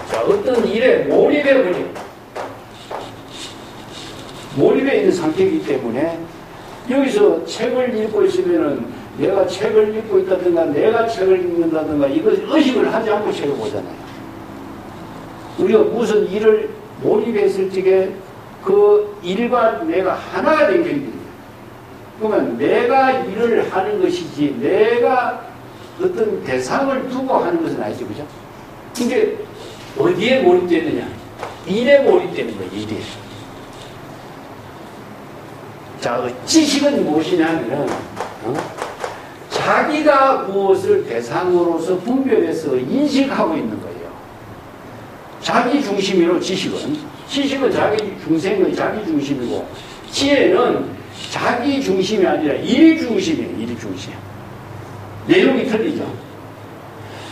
자, 어떤 일에 몰입해 있는 상태이기 때문에 여기서 책을 읽고 있으면은 내가 책을 읽고 있다든가 내가 책을 읽는다든가 이것을 의식을 하지 않고 책을 보잖아요. 우리가 무슨 일을 몰입했을 적에 그 일과 내가 하나가 된 경지입니다. 그러면 내가 일을 하는 것이지 내가 어떤 대상을 두고 하는 것은 아니죠. 그죠? 이게 어디에 몰입되느냐? 일에 몰입되는 거예요, 일에. 자, 지식은 무엇이냐면은, 자기가 무엇을 대상으로서 분별해서 인식하고 있는 거예요. 자기 중심으로 지식은 자기 중생의 자기 중심이고, 지혜는 자기 중심이 아니라 일 중심이에요, 일 중심. 내용이 틀리죠.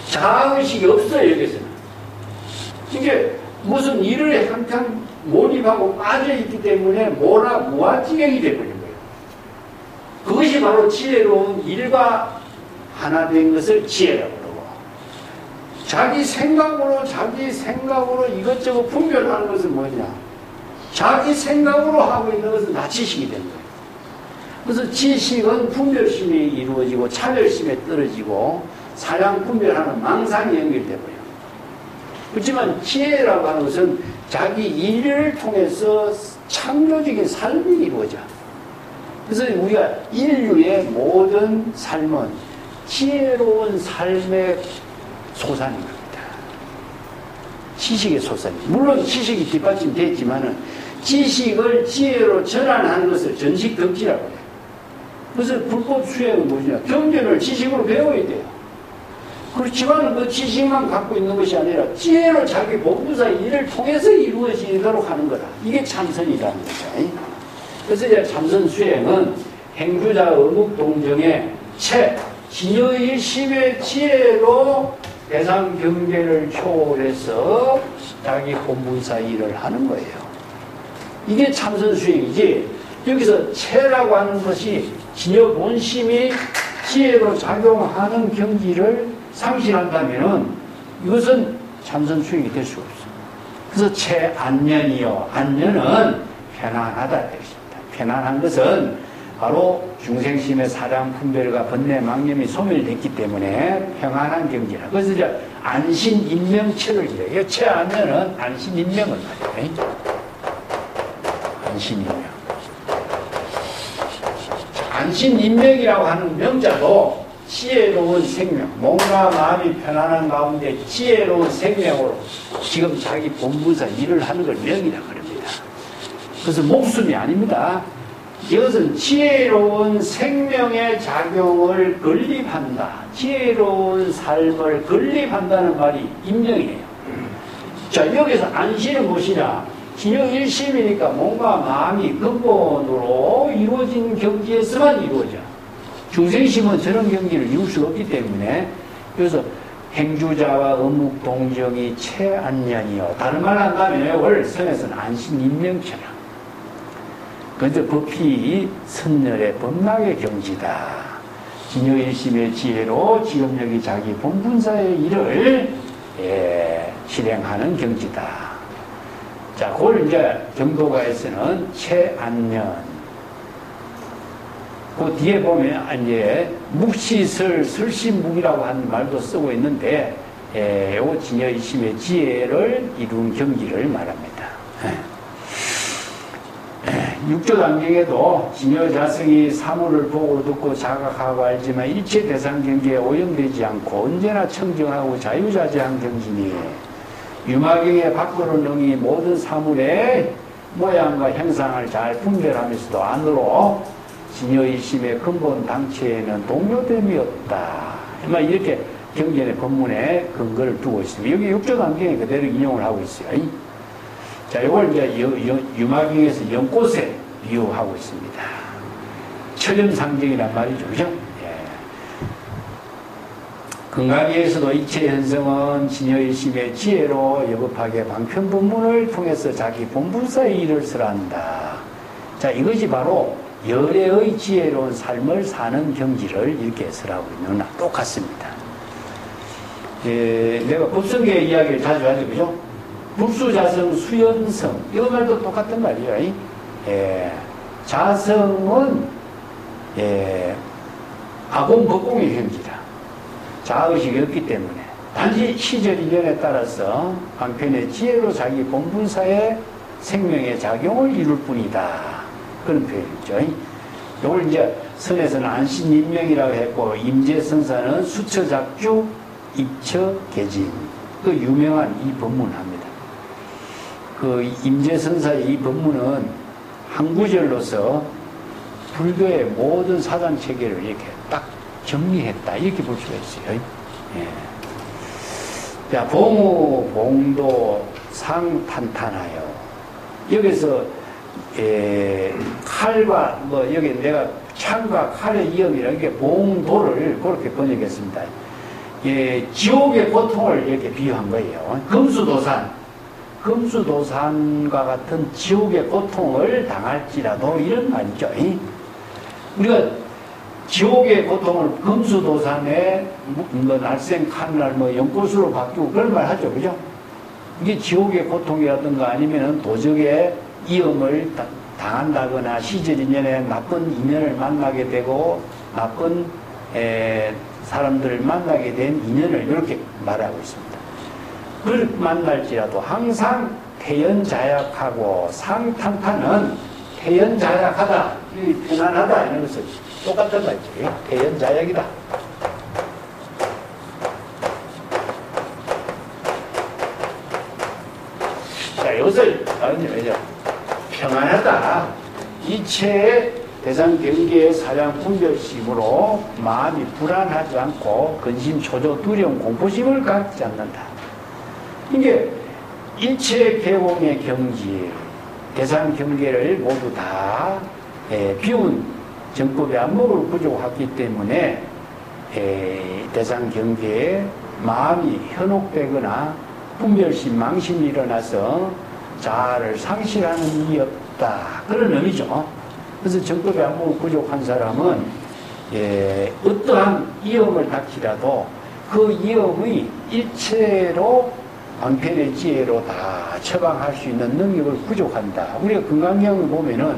자의식이 없어요, 여기서는. 이게 무슨 일을 한참 몰입하고 빠져있기 때문에 무아지경이 되어버린 거예요. 그것이 바로 지혜로운 일과 하나 된 것을 지혜라고 그러고, 자기 생각으로 이것저것 분별하는 것은 뭐냐? 자기 생각으로 하고 있는 것은 다 지식이 된 거예요. 그래서 지식은 분별심이 이루어지고 차별심에 떨어지고 사량 분별하는 망상이 연결되고요. 그렇지만 지혜라고 하는 것은 자기 일을 통해서 창조적인 삶이 이루어져. 그래서 우리가 인류의 모든 삶은 지혜로운 삶의 소산인 겁니다. 지식의 소산. 물론 지식이 뒷받침됐지만은 지식을 지혜로 전환하는 것을 전식덕지라고 해요. 그래서 불법 수행은 무엇이냐? 경전을 지식으로 배워야 돼요. 그렇지만 그 지식만 갖고 있는 것이 아니라 지혜로 자기 본부사 일을 통해서 이루어지도록 하는 거다. 이게 참선이라는 거죠. 그래서 이제 참선 수행은 행주자 어묵동정의 진여일심의 지혜로 대상 경계를 초월해서 자기 본분사 일을 하는 거예요. 이게 참선 수행이지, 여기서 체라고 하는 것이 진여 본심이 지혜로 작용하는 경지를 상실한다면은 이것은 참선 수행이 될 수가 없어요. 그래서 체안면이요. 안면은 편안하다 뜻입니다. 편안한 것은 바로 중생심의 사량 분별과 번뇌 망념이 소멸됐기 때문에 평안한 경지라. 그래서 이제 안신인명체를 이래요. 체안면은 안신인명을 말해요. 안신인명. 안신인명이라고 하는 명자도 지혜로운 생명, 몸과 마음이 편안한 가운데 지혜로운 생명으로 지금 자기 본분사 일을 하는 걸 명이라고 합니다. 그래서 목숨이 아닙니다. 이것은 지혜로운 생명의 작용을 건립한다. 지혜로운 삶을 건립한다는 말이 임명이에요. 자, 여기서 안신은 무엇이냐? 진여일심이니까 몸과 마음이 근본으로 이루어진 경지에서만 이루어져. 중생심은 저런 경지를 이룰 수가 없기 때문에, 그래서 행주자와 어묵동정이 체안면이요. 다른 말 한다면 월 선에서는 안신인명체라. 그런데 법이 선열의 법락의 경지다. 진여일심의 지혜로 지금 여기 자기 본분사의 일을 실행하는 경지다. 자, 그걸 이제 경도가에서는 체안면. 그 뒤에 보면 이제 묵시설, 설신묵이라고 하는 말도 쓰고 있는데, 요 진여일심의 지혜를 이룬 경지를 말합니다. 육조단경에도 진여자성이 사물을 보고 듣고 자각하고 알지만 일체 대상 경계에 오염되지 않고 언제나 청정하고 자유자재한 경지니, 유마경의 밖으로 능히 모든 사물의 모양과 형상을 잘 분별하면서도 안으로 진여일심의 근본 당체에는 동요됨이 없다. 이렇게 경전의 법문에 근거를 두고 있습니다. 여기 육조단경에 그대로 인용을 하고 있어요. 자, 이걸 이제 유마경에서 연꽃에 비유하고 있습니다. 철염상정이란 말이죠. 그죠? 건강에서도 이체 현성은 진여일심의 지혜로 여급하게 방편본문을 통해서 자기 본분사의 일을 설한다. 자, 이것이 바로 열애의 지혜로운 삶을 사는 경지를 이렇게 설하고 있는 거나 똑같습니다. 내가 법성계 이야기를 자주 하죠. 그죠? 불수자성, 수연성, 이거 말도 똑같은 말이에요. 자성은 아공법공의 경지다. 자의식이 없기 때문에 단지 시절 이견에 따라서 방편의 지혜로 자기 본분사의 생명의 작용을 이룰 뿐이다. 그런 표현이죠. 이걸 이제 선에서는 안신인명이라고 했고 임재선사는 수처작주 입처개진 그 유명한 이 법문합니다. 그 임재선사의 이 법문은 한 구절로서 불교의 모든 사상 체계를 이렇게 딱 정리했다 이렇게 볼 수가 있어요. 예. 자, 봉우 봉도 상탄탄하여 여기서 칼과 여기 내가 창과 칼의 위험이라는 게 봉도를 그렇게 번역했습니다. 지옥의 고통을 이렇게 비유한 거예요. 금수도산과 같은 지옥의 고통을 당할지라도 이런 말이죠. 우리가 지옥의 고통을 금수도산에 날생 칼날 연꽃으로 바뀌고 그런 말 하죠. 그죠? 이게 지옥의 고통이라든가 아니면 도적의 위험을 당한다거나 시절 인연에 나쁜 인연을 만나게 되고 나쁜 사람들을 만나게 된 인연을 이렇게 말하고 있습니다. 그를 만날지라도 항상 태연자약하고 상탄탄은 태연자약하다, 편안하다 이런 것을 똑같은 말이죠. 태연자약이다. 자, 이것을 왜죠? 평안하다. 이체의 대상 경계의 사량 분별심으로 마음이 불안하지 않고 근심, 초조, 두려움, 공포심을 갖지 않는다. 이게 일체 개공의 경지, 대상 경계를 모두 다 비운 정법의 안목을 부족하기 때문에 대상 경계에 마음이 현혹되거나 분별심, 망심이 일어나서 자아를 상실하는 일이 없다. 그런 의미죠. 그래서 정법의 안목을 부족한 사람은 어떠한 위험을 닥치라도 그 위험의 일체로 방편의 지혜로 다 처방할 수 있는 능력을 부족한다. 우리가 금강경을 보면은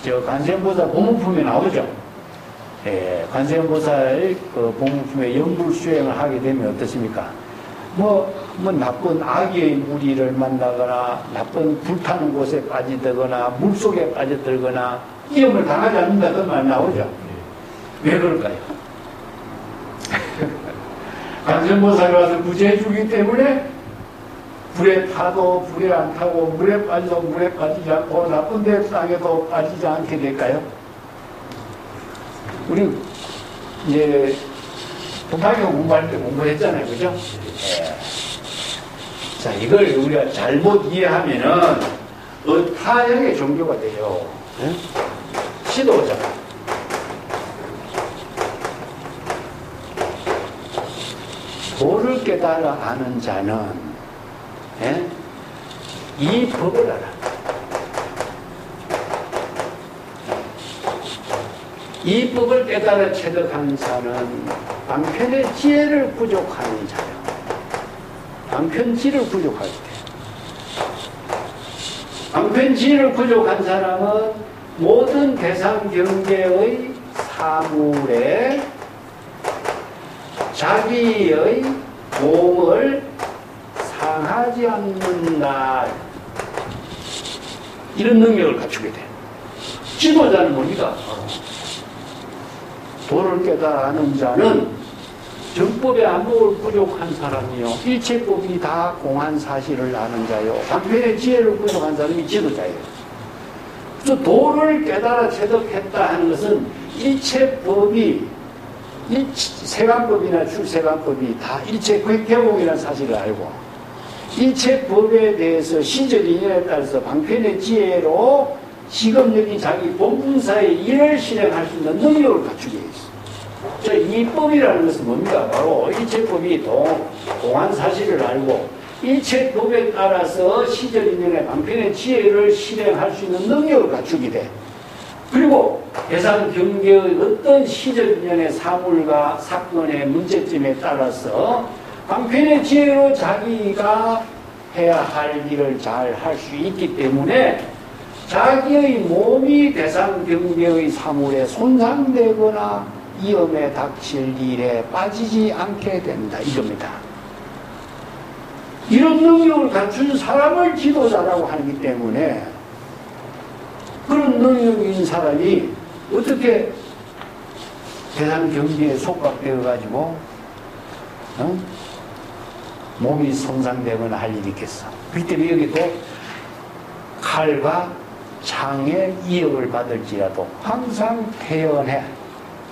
저 관세음보살 보문품에 나오죠. 관세음보살 그 보문품에 영불수행을 하게 되면 어떻습니까? 나쁜 악의 무리를 만나거나 나쁜 불타는 곳에 빠지거나 물속에 빠져들거나 위험을 당하지 않는다 그런 말 나오죠. 왜 그럴까요? 관세음보살이 와서 구제해 주기 때문에 불에 타도 불에 안 타고 물에 빠져도 물에 빠지지 않고 나쁜 데 땅에도 빠지지 않게 될까요? 우리 이제 도파경 공부할 때 공부했잖아요. 그죠? 자, 이걸 우리가 잘못 이해하면은 타형의 종교가 돼요. 시도자. 도를 깨달아 아는 자는 이 법을 알아. 이 법을 깨달아 체득한 자는 방편의 지혜를 부족하는 자요. 방편지를 부족할 때. 방편지를 부족한 사람은 모든 대상 경계의 사물에 자기의 몸을 상하지 않는다. 이런 능력을 갖추게 돼. 지도자는 뭡니까? 도를 깨달아 아는 자는 정법의 안목을 부족한 사람이요. 일체법이 다 공한 사실을 아는 자요. 방편의 지혜를 부족한 사람이 지도자예요. 그래서 도를 깨달아 체득했다 하는 것은 일체법이 세간법이나 출세간법이 다 일체 개공이라는 사실을 알고 일체법에 대해서 시절 인연에 따라서 방편의 지혜로 시급력이 자기 본분사의 일을 실행할 수 있는 능력을 갖추게 있어. 이 법이라는 것은 뭡니까? 바로 일체법이 공한 사실을 알고 일체법에 따라서 시절 인연의 방편의 지혜를 실행할 수 있는 능력을 갖추게 돼. 그리고 대상 경계의 어떤 시절 인연의 사물과 사건의 문제점에 따라서 방편의 지혜로 자기가 해야 할 일을 잘 할 수 있기 때문에 자기의 몸이 대상 경계의 사물에 손상되거나 위험에 닥칠 일에 빠지지 않게 된다. 이겁니다. 이런 능력을 갖춘 사람을 지도자라고 하기 때문에 그런 능력인 사람이 어떻게 세상 경기에 속박되어 가지고 몸이 손상되거나 할 일이 있겠어. 그렇기 때문에 여기도 칼과 창의 이역을 받을지라도 항상 태연해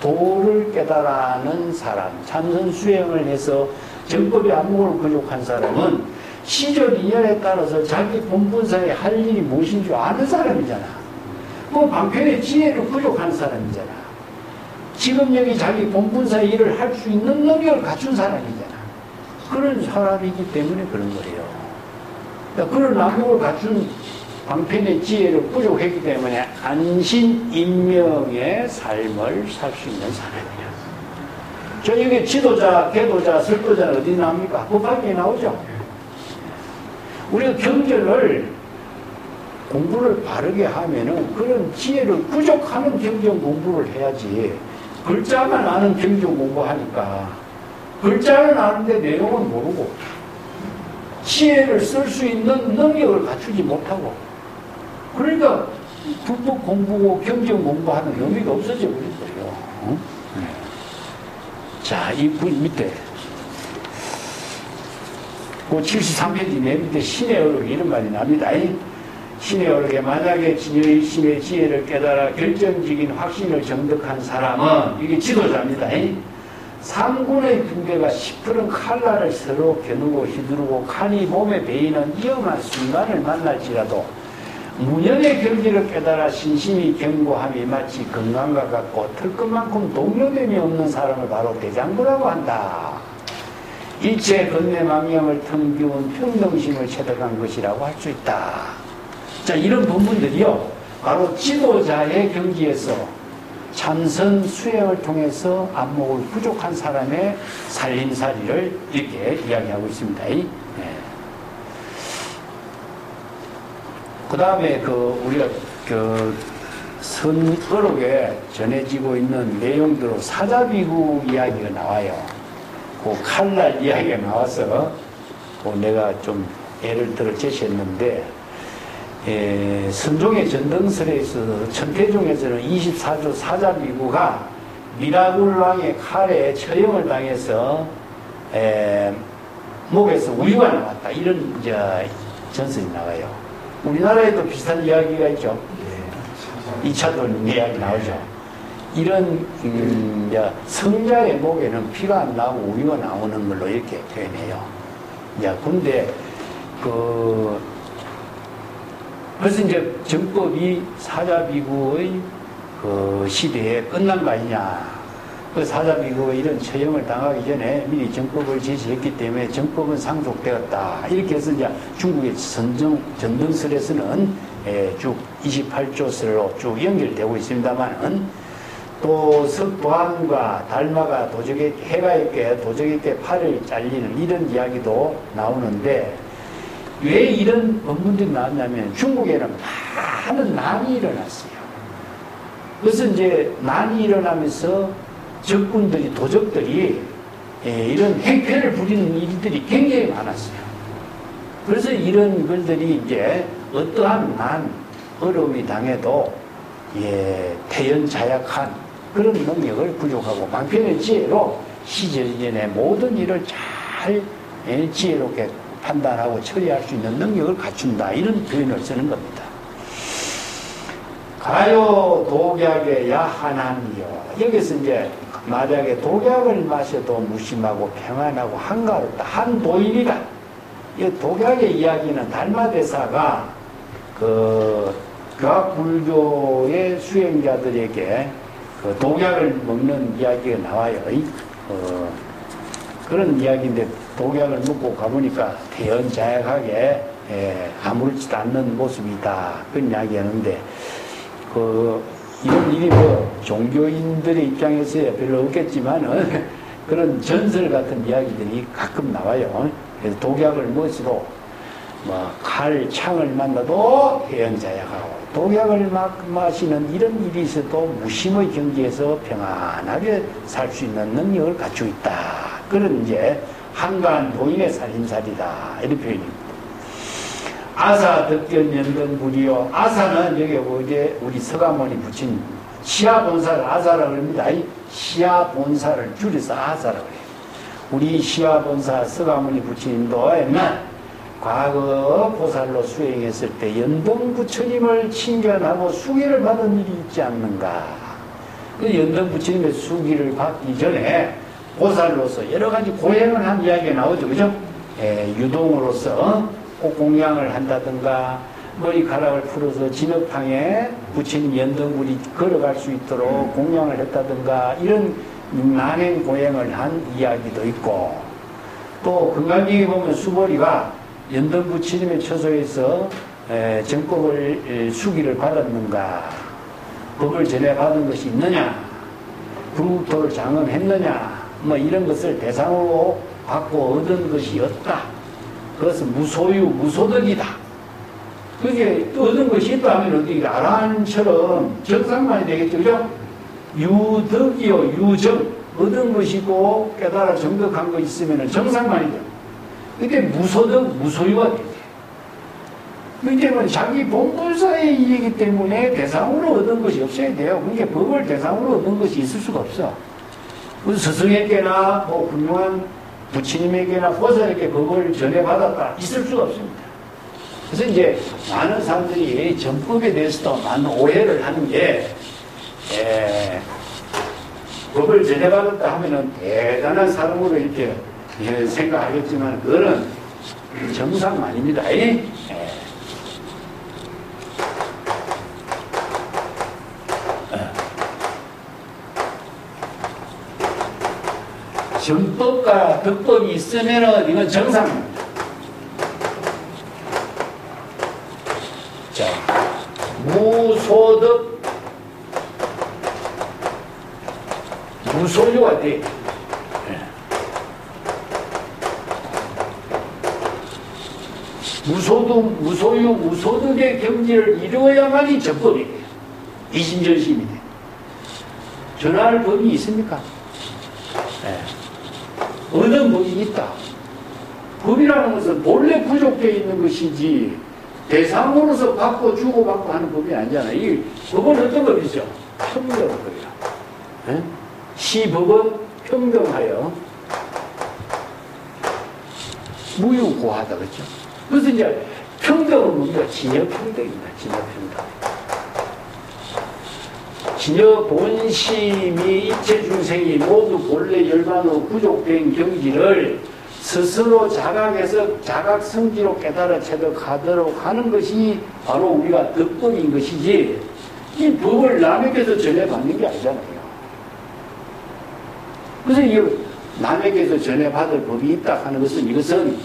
도를 깨달아는 사람, 참선 수행을 해서 정법의 안목을 부족한 사람은 시절 인연에 따라서 자기 본분사에 할 일이 무엇인 줄 아는 사람이잖아. 뭐 방편의 지혜를 부족한 사람이잖아. 지금 여기 자기 본분사의 일을 할 수 있는 능력을 갖춘 사람이잖아. 그런 사람이기 때문에 그런 거예요. 그러니까 그런 안목을 갖춘 방편의 지혜를 부족했기 때문에 안신인명의 삶을 살 수 있는 사람이야. 저 여기 지도자, 계도자, 설도자는 어디 나옵니까? 법화기에 나오죠. 우리가 경전을 공부를 바르게 하면은 그런 지혜를 부족하는 경전 공부를 해야지. 글자만 아는 경전 공부하니까 글자는 아는데 내용은 모르고 지혜를 쓸 수 있는 능력을 갖추지 못하고 그러니까 불법 공부고 경전 공부하는 의미가 없어져 버린 거예요. 어? 네. 자, 이 밑에 그 73페이지 맨 밑에 신의 어록이 이런 말이 납니다. 신의 어록에 만약에 진여의 신의 지혜를 깨달아 결정적인 확신을 정득한 사람은 이게 지도자입니다. 삼군의 군대가 시푸른 칼날을 서로 겨누고 휘두르고 칼이 몸에 베이는 위험한 순간을 만날지라도 무념의 경지를 깨달아 신심이 견고함이 마치 건강과 같고 털끝만큼 동요됨이 없는 사람을 바로 대장부라고 한다. 일체 건네망령을 텅기운 평등심을 체득한 것이라고 할 수 있다. 자, 이런 부분들이요 바로 지도자의 경지에서 참선 수행을 통해서 안목을 부족한 사람의 살림살이를 이렇게 이야기하고 있습니다. 네. 그 다음에 우리가 선어록에 전해지고 있는 내용대로 사자비구 이야기가 나와요. 그 칼날 이야기가 나와서 내가 좀 예를 들어 제시했는데 선종의 전등설에 있어서 천태종에서는 24조 사자비구가 미라굴왕의 칼에 처형을 당해서 목에서 우유가 나왔다. 이런 이제 전설이 나와요. 우리나라에도 비슷한 이야기가 있죠. 2차돈 이야기 나오죠. 이런 성자의 목에는 피가 안 나오고 우유가 나오는 걸로 이렇게 표현해요. 근데 그래서 이제 정법이 사자비구의 시대에 끝난 거 아니냐. 그 사자비구가 이런 처형을 당하기 전에 미리 정법을 제시했기 때문에 정법은 상속되었다. 이렇게 해서 이제 중국의 전등설에서는 쭉 28조설로 쭉 연결되고 있습니다만은 또 석도한과 달마가 해가에게 도적에게 팔을 잘리는 이런 이야기도 나오는데 왜 이런 법문들이 나왔냐면 중국에는 많은 난이 일어났어요. 그래서 이제 난이 일어나면서 도적들이 이런 행패를 부리는 일들이 굉장히 많았어요. 그래서 이런 글들이 이제 어떠한 어려움이 당해도 태연자약한 그런 능력을 부족하고 방편의 지혜로 시절 이전의 모든 일을 잘 지혜롭게 판단하고 처리할 수 있는 능력을 갖춘다. 이런 표현을 쓰는 겁니다. 가요 독약의 야한함이요. 여기서 이제 만약에 독약을 마셔도 무심하고 평안하고 한가롭다. 한도인이다. 이 독약의 이야기는 달마대사가 불교의 수행자들에게 독약을 먹는 이야기가 나와요. 그런 이야기인데 독약을 먹고 가보니까 태연자약하게 아무렇지도 않는 모습이다. 그런 이야기 하는데 이런 일이 종교인들의 입장에서야 별로 없겠지만은 그런 전설 같은 이야기들이 가끔 나와요. 그래서 독약을 먹어도 칼, 창을 만나도 태연자약하고 독약을 마시는 이런 일이 있어도 무심의 경지에서 평안하게 살 수 있는 능력을 갖추고 있다. 그런 이제 한가한 도인의 살림살이다. 이런 표현입니다. 아사 덕견 연근 불이요. 아사는 여기 이제 우리 서가모니 붙인 시아본사를 아사라고 합니다. 시야 본사를 줄여서 아사라고 그래요. 우리 시야 본사 서가모니 부처님도 옛날 과거 보살로 수행했을 때 연등 부처님을 친견하고 수기를 받은 일이 있지 않는가. 그 연등 부처님의 수기를 받기 전에 보살로서 여러 가지 고행을 한 이야기가 나오죠. 그죠? 유동으로서 공양을 한다든가 머리카락을 풀어서 진흙탕에 부처님 연등불이 걸어갈 수 있도록 공양을 했다든가 이런 난행 고행을 한 이야기도 있고, 또 금강경에 보면 수보리가 연등 부처님의 처소에서 정법을 수기를 받았는가, 법을 전해받은 것이 있느냐, 불국토를 장엄했느냐, 뭐 이런 것을 대상으로 받고 얻은 것이 없다. 그것은 무소유 무소득이다. 그게 얻은 것이 있다 하면 어떻게 아란처럼 정상만이 되겠죠. 그죠? 유덕이요 유정, 얻은 것이고 깨달아 정덕한 거 있으면 정상만이죠. 근데 무소득 무소유가 되죠. 이제는 자기 본분사의 일이기 때문에 대상으로 얻은 것이 없어야 돼요. 그러니까 법을 대상으로 얻은 것이 있을 수가 없어. 스승에게나 뭐 훌륭한 부처님에게나 보살에게 법을 전해받았다 있을 수가 없습니다. 그래서 이제 많은 사람들이 전법에 대해서도 많은 오해를 하는 게, 법을 전해받았다 하면은 대단한 사람으로 이렇게 생각하겠지만 그거는 정상 아닙니다. 전법과 덕법이 있으면은 이건 정상입니다. 자, 무소득, 무소유가 돼. 무소득, 무소유, 무소득의 경지를 이루어야만이 전법이에요. 이심전심이 돼. 전할 법이 있습니까? 얻은 법이 있다. 법이라는 것은 본래 부족되어 있는 것이지 대상으로서 받고 주고받고 하는 법이 아니잖아요. 이 법은 어떤 법이죠? 평등법이야. 시법은 평등하여 무유고하다. 그렇죠? 그래서 이제 평등은 뭡니까? 진여평등입니다. 진여평등. 진여 본심이 일체 중생이 모두 본래 열반으로 부족된 경지를 스스로 자각해서 자각성지로 깨달아 체득하도록 하는 것이 바로 우리가 덕법인 것이지, 이 법을 남에게서 전해받는 게 아니잖아요. 그래서 이 남에게서 전해받을 법이 있다 하는 것은 이것은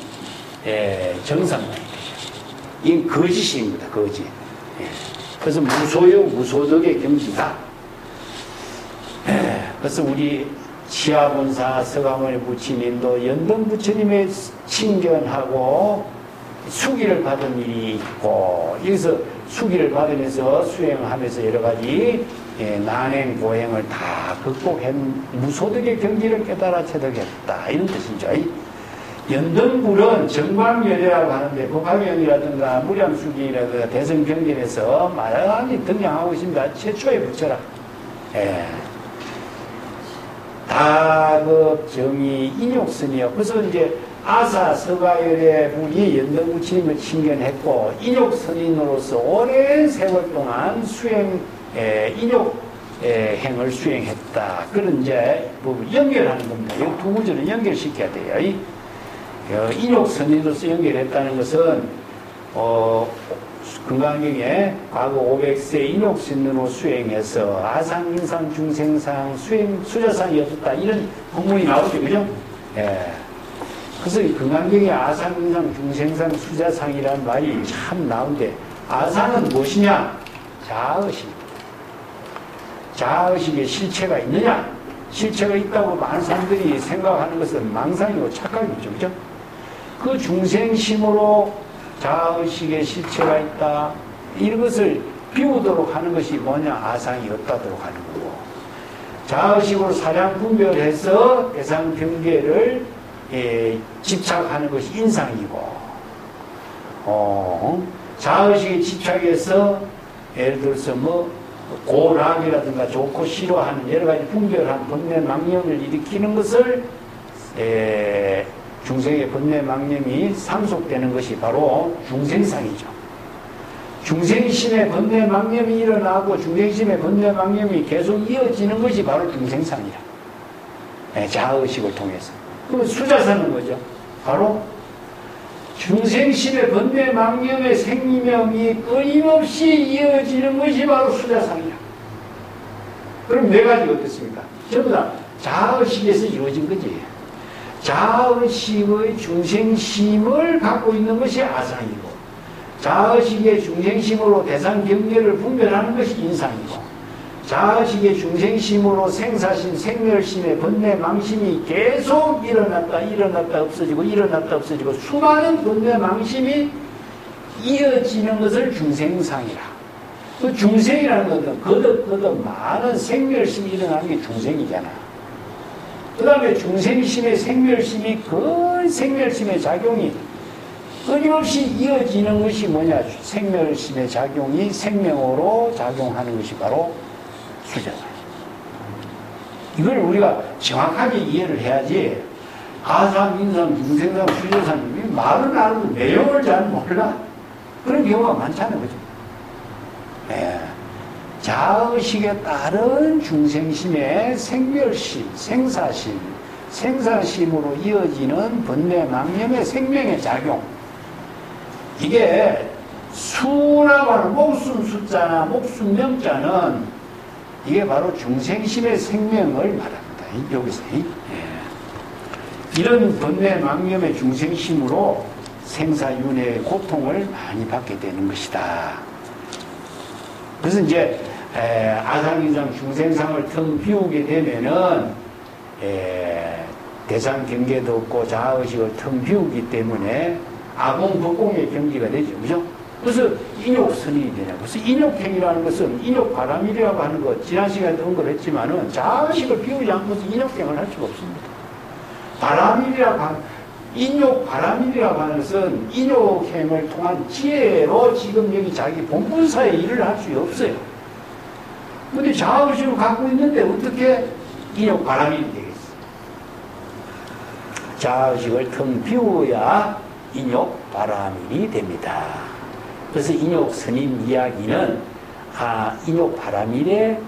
정상만이 되죠. 이건 거짓입니다. 거짓. 그래서 무소유 무소득의 경지다. 그래서 우리 시아본사 서가모니 부처님도 연등 부처님의 친견하고 수기를 받은 일이 있고, 여기서 수기를 받으면서 수행하면서 여러 가지 난행 고행을 다 극복해 무소득의 경지를 깨달아 체득했다, 이런 뜻이죠. 연등불은 정광열이라고 하는데 법화경이라든가 무량수기라든가 대성경전에서 많이 등장하고 있습니다. 최초의 부처라. 다급 정의 인욕선이요. 그래서 이제 아사 서가열의 분이 연등부처님을 친견했고, 인욕선인으로서 오랜 세월 동안 인욕행을 수행했다. 그런 이제 연결하는 겁니다. 이 두 구절은 연결시켜야 돼요. 인욕선인으로서 연결했다는 것은 금강경에 과거 500세 인욕선인으로 수행해서 아상인상 중생상 수자상이 없었다, 이런 본문이 나오죠. 그죠? 그래서 금강경에 아상인상 중생상 수자상이라는 말이 참 나온데, 아상은 무엇이냐? 자의식. 자의식에 실체가 있느냐? 실체가 있다고 많은 사람들이 생각하는 것은 망상이고 착각이죠. 그죠? 그 중생심으로 자의식에 실체가 있다, 이런 것을 비우도록 하는 것이 뭐냐? 아상이 없다도록 하는 거고, 자의식으로 사량 분별해서 대상 경계를 집착하는 것이 인상이고, 자의식에 집착해서 예를 들어서 고락이라든가 좋고 싫어하는 여러 가지 분별한 번뇌망념을 일으키는 것을 중생의 번뇌망념이 상속되는 것이 바로 중생상이죠. 중생심의 번뇌망념이 일어나고 중생심의 번뇌망념이 계속 이어지는 것이 바로 중생상이라. 자아의식을 통해서. 그러면 수자사는 뭐죠? 바로 중생심의 번뇌망념의 생명이 끊임없이 이어지는 것이 바로 수자상이라. 그럼 네 가지 어떻습니까? 전부 다 자아의식에서 이루어진 거지. 자아의식의 중생심을 갖고 있는 것이 아상이고, 자아의식의 중생심으로 대상 경계를 분별하는 것이 인상이고, 자아의식의 중생심으로 생사심, 생멸심의 번뇌망심이 계속 일어났다 없어지고 일어났다 없어지고 수많은 번뇌망심이 이어지는 것을 중생상이라. 그 중생이라는 것은 거듭 많은 생멸심이 일어나는 게 중생이잖아. 그 다음에 중생심의 생멸심이 그 생멸심의 작용이 끊임없이 이어지는 것이 뭐냐? 생멸심의 작용이 생명으로 작용하는 것이 바로 수자상. 이걸 우리가 정확하게 이해를 해야지. 아상, 인상, 중생상, 수자상 말은 알고 내용을 잘 몰라. 그런 경우가 많잖아요. 그죠? 네. 자의식에 따른 중생심의 생멸심, 생사심, 생사심으로 이어지는 번뇌망념의 생명의 작용. 이게 수라고 하는 목숨 숫자나 목숨 명자는 이게 바로 중생심의 생명을 말합니다. 여기서. 이런 번뇌망념의 중생심으로 생사윤회의 고통을 많이 받게 되는 것이다. 그래서 이제 아상인상 중생상을 텅 비우게 되면은 대상 경계도 없고 자아의식을 텅 비우기 때문에 아공법공의 경지가 되죠. 그죠? 그래서 인욕선이 되냐. 그래서 인욕행이라는 것은 인욕바람이라고 하는 것, 지난 시간에 언급했지만은 자아의식을 비우지 않고서 인욕행을 할 수가 없습니다. 바람이라고 하는, 인욕바람이라고 하는 것은 인욕행을 통한 지혜로 지금 여기 자기 본분사의 일을 할 수 없어요. 근데 자아의식을 갖고 있는데 어떻게 인욕바람이 되겠어? 자아의식을 텅 비워야 인욕바람이 됩니다. 그래서 인욕스님 이야기는 인욕바람일의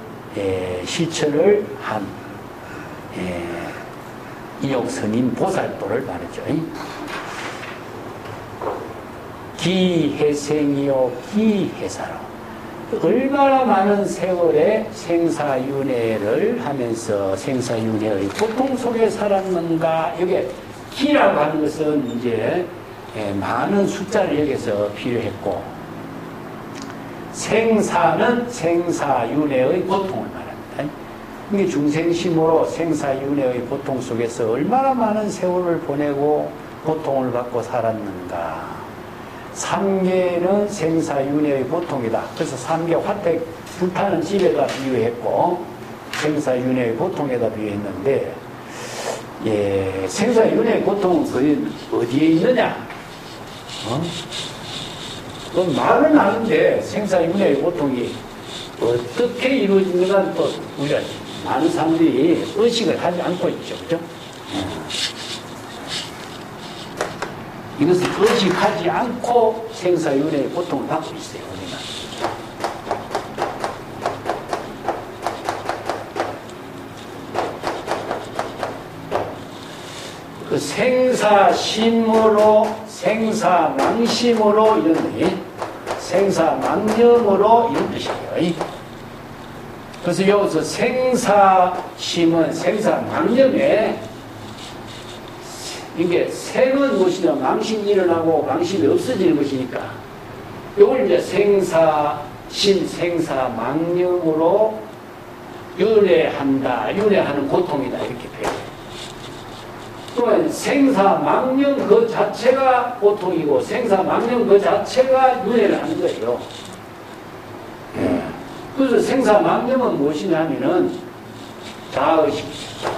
실천을 한 인욕스님 보살도를 말하죠. 기해생이요 기해사로 얼마나 많은 세월의 생사윤회를 하면서 생사윤회의 고통 속에 살았는가. 여기에 기라고 하는 것은 이제 많은 숫자를 여기서 필요했고, 생사는 생사윤회의 고통을 말합니다. 이게 중생심으로 생사윤회의 고통 속에서 얼마나 많은 세월을 보내고 고통을 받고 살았는가. 삼계는 생사윤회의 고통이다. 그래서 삼계 화택 불타는 집에다 비유했고 생사윤회의 고통에다 비유했는데, 생사윤회의 고통은 거의 어디에 있느냐? 그건 말은 하는데 생사윤회의 고통이 어떻게 이루어지는가 또 우리가 많은 사람들이 의식을 하지 않고 있죠. 그죠? 이것을 의식하지 않고 생사윤회의 고통을 받고 있어요. 우리가. 그 생사심으로 생사망심으로 이런 생사망념으로 이런 뜻이에요. 그래서 여기서 생사심은 생사망념에 이게 생은 무엇이냐? 망심이 일어나고 망심이 없어지는 것이니까 이걸 이제 생사심, 생사망념으로 윤회한다. 윤회하는 고통이다. 이렇게 표현해요. 그러면 생사망념 그 자체가 고통이고 생사망념 그 자체가 윤회를 하는 거예요. 그래서 생사망념은 무엇이냐 하면은 자아의식이죠.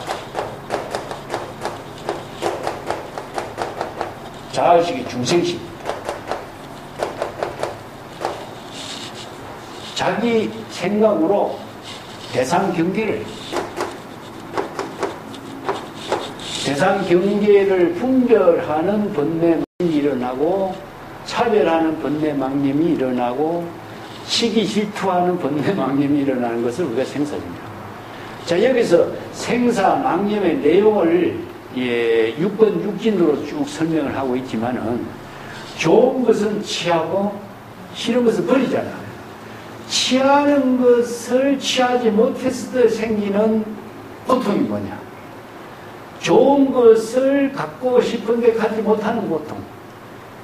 자아의식이 중생심입니다. 자기 생각으로 대상 경계를 분별하는 번뇌망념이 일어나고 차별하는 번뇌망념이 일어나고 시기 질투하는 번뇌망념이 일어나는 것을 우리가 생사입니다. 자, 여기서 생사망념의 내용을 6번 6진으로 쭉 설명을 하고 있지만은 좋은 것은 취하고 싫은 것은 버리잖아. 취하는 것을 취하지 못했을 때 생기는 고통이 뭐냐? 좋은 것을 갖고 싶은데 갖지 못하는 고통.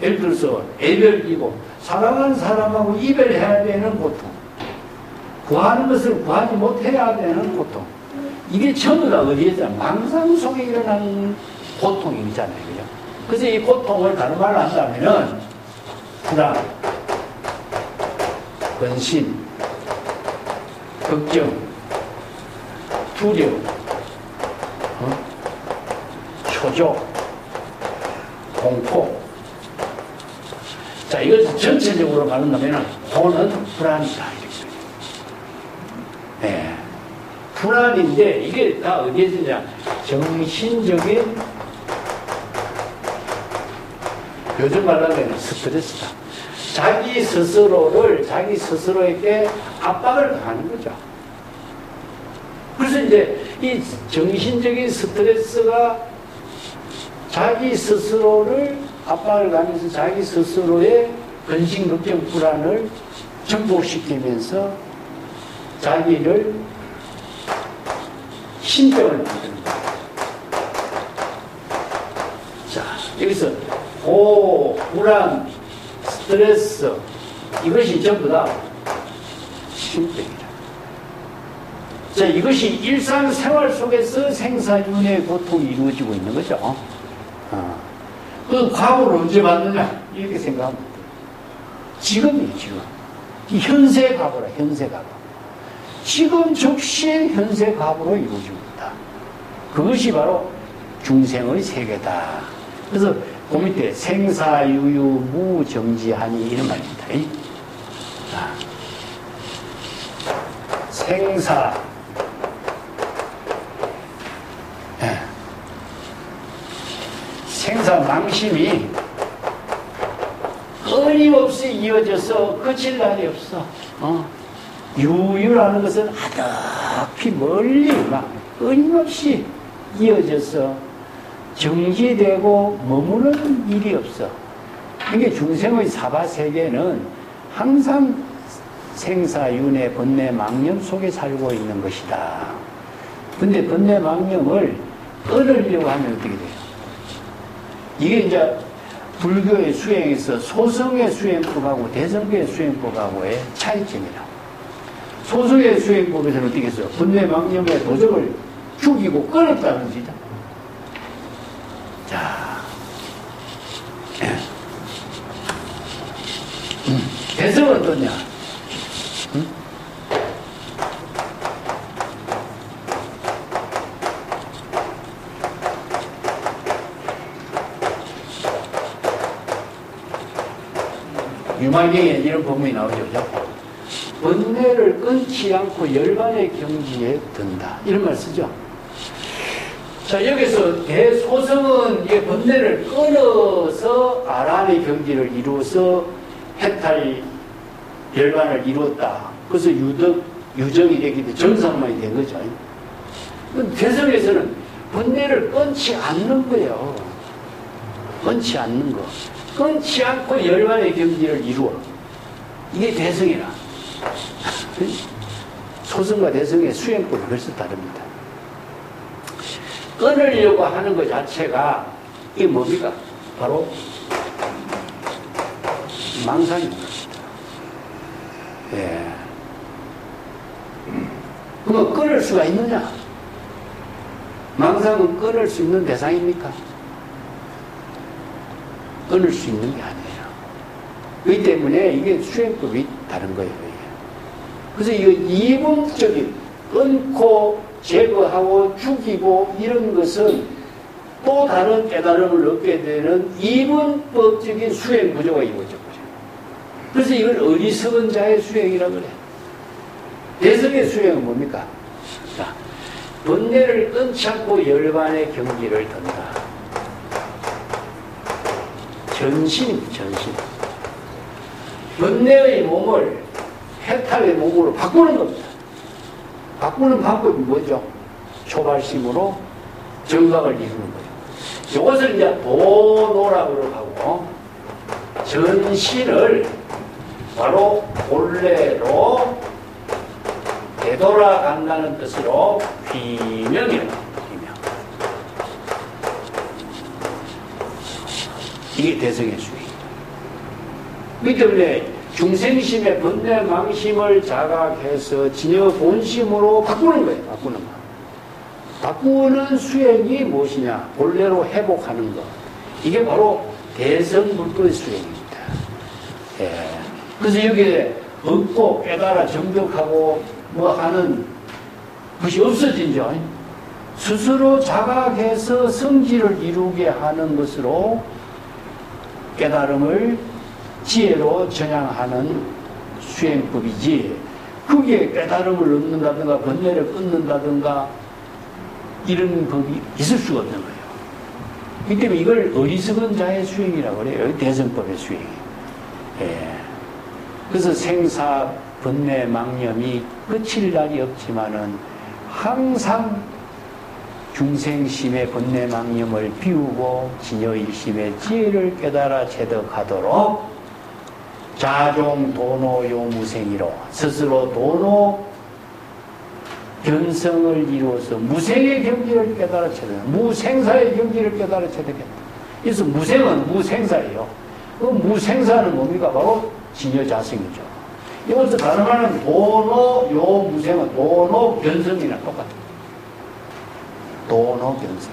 예를 들어서 애별이고 사랑하는 사람하고 이별해야 되는 고통. 구하는 것을 구하지 못해야 되는 고통. 이게 전부 다 어디에서 망상 속에 일어나는 고통이잖아요. 그죠? 그래서 이 고통을 다른 말로 한다면은 불안, 근심, 걱정, 두려움, 초조, 공포. 자, 이걸 전체적으로 말한다면 혼은 불안이다. 네. 불안인데 이게 다 어디에 있느냐? 정신적인, 요즘 말하면 스트레스다. 자기 스스로에게 압박을 가하는 거죠. 그래서 이제 이 정신적인 스트레스가 자기 스스로를 압박을 가하면서 자기 스스로의 근심, 걱정, 불안을 정복시키면서 자기를 신병을 만드는 거예요. 자, 여기서 불안, 스트레스, 이것이 전부 다 신병이다. 자, 이것이 일상생활 속에서 생사윤회의 고통이 이루어지고 있는 거죠. 그 과거를 언제 받느냐? 이렇게 생각하면 돼요. 지금이에요, 지금. 이 현세 과거라, 현세 과거. 지금 즉시의 현세 과거로 이루어지고 있다. 그것이 바로 중생의 세계다. 그래서 그 밑에 생사유유 무정지하니 이런 말입니다. 생사, 생사망심이 끊임없이 이어져서 끝일 날이 없어. 유유라는 것은 하덕히 멀리 막 끊임없이 이어져서 정지되고 머무르는 일이 없어. 그러니까 중생의 사바세계는 항상 생사윤회 번뇌망념 속에 살고 있는 것이다. 근데 번뇌망념을 끊으려고 하면 어떻게 돼요? 이게 이제 불교의 수행에서 소성의 수행법하고 대성교의 수행법하고의 차이점이라. 소성의 수행법에서는 어떻게 했어요? 번뇌망념의 도적을 죽이고 끊었다는 뜻이죠. 자, 대성은 어떠냐? 유만경에 이런 본문이 나오죠. 번뇌를 끊지 않고 열반의 경지에 든다. 이런 말 쓰죠. 자, 여기서 대소성은 이 번뇌를 끊어서 아란의 경지를 이루어서 해탈 열반을 이루었다. 그래서 유정이 되기 때문에 정상만이 된 거죠. 대성에서는 번뇌를 끊지 않는 거예요. 끊지 않는 거. 끊지 않고 열반의 경지를 이루어. 이게 대성이라. 소성과 대성의 수행법이 벌써 다릅니다. 끊으려고 하는 것 자체가 이게 뭡니까? 바로 망상입니다. 예. 그러면 끊을 수가 있느냐? 망상은 끊을 수 있는 대상입니까? 끊을 수 있는 게 아니에요. 그렇기 때문에 이게 수행법이 다른 거예요. 그래서 이거 이분적인 끊고 제거하고 죽이고 이런 것은 또 다른 깨달음을 얻게 되는 이분법적인 수행 구조가 이루어져 버려요. 그래서 이걸 어리석은 자의 수행이라고 그래. 대성의 수행은 뭡니까? 자, 번뇌를 끊지 않고 열반의 경지를 든다. 전신입니다. 전신. 번뇌의 몸을 해탈의 몸으로 바꾸는 겁니다. 바꾸는 방법이 뭐죠? 초발심으로 정각을 이루는 거예요. 이것을 이제 도노라고 하고, 전신을 바로 본래로 되돌아간다는 뜻으로 비명이라고 합니다. 이게 대성의 수행입니다. 그렇기 때문에 중생심의 번뇌 망심을 자각해서 진여 본심으로 바꾸는 거예요. 바꾸는 거. 바꾸는 수행이 무엇이냐? 본래로 회복하는 것. 이게 바로 대성불도의 수행입니다. 예. 그래서 여기에 얻고 깨달아 정벽하고 뭐 하는 것이 없어진죠. 스스로 자각해서 성질을 이루게 하는 것으로 깨달음을 지혜로 전향하는 수행법이지, 그게 깨달음을 얻는다든가 번뇌를 끊는다든가 이런 법이 있을 수가 없는 거예요. 그렇기 때문에 이걸 어리석은 자의 수행이라고 그래요. 대성법의 수행. 예. 그래서 생사 번뇌 망념이 끝일 날이 없지만은 항상 중생심의 번뇌 망념을 비우고 진여일심의 지혜를 깨달아 체득하도록 자종 도노 요무생이로 스스로 도노 견성을 이루어서 무생의 경지를 깨달아 체득했다. 무생사의 경지를 깨달아 체득했다. 그래서 무생은 무생사예요. 그 무생사는 뭡니까? 바로 진여자성이죠. 이것도 다른 말은 도노 요무생은 도노 견성이랑 똑같아요. 도노 견성.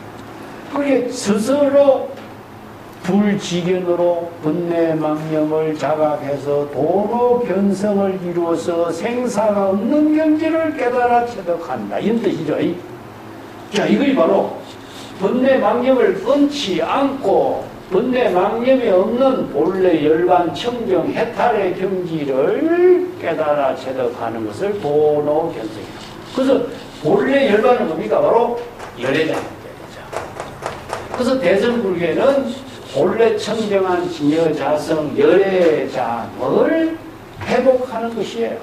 그게 스스로 불지견으로 번뇌 망념을 자각해서 도노 견성을 이루어서 생사가 없는 경지를 깨달아 체득한다. 이런 뜻이죠. 자, 이것이 바로 번뇌 망념을 끊지 않고 번뇌 망념이 없는 본래 열반 청정 해탈의 경지를 깨달아 체득하는 것을 도노 견성이다. 그래서 본래 열반은 뭡니까? 바로 열애장. 그래서 대성불교에는 본래 청정한 진여자성 열애장을 회복하는 것이에요.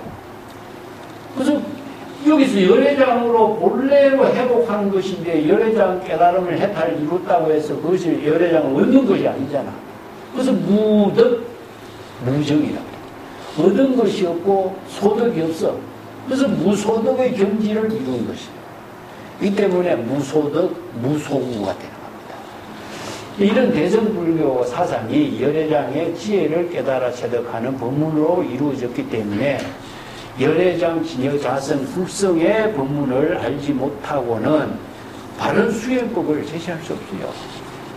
그래서 여기서 열애장으로 본래로 회복하는 것인데, 열애장 깨달음을 해탈 이뤘다고 해서 그것을 열애장을 얻는 것이 아니잖아. 그래서 무덕, 무정이라고. 얻은 것이 없고 소득이 없어. 그래서 무소득의 경지를 이룬 것이에요. 이 때문에 무소득, 무소구가 되는 겁니다. 이런 대성불교 사상이 열애장의 지혜를 깨달아 체득하는 법문으로 이루어졌기 때문에 열애장 진여자성 불성의 법문을 알지 못하고는 바른 수행법을 제시할 수 없어요.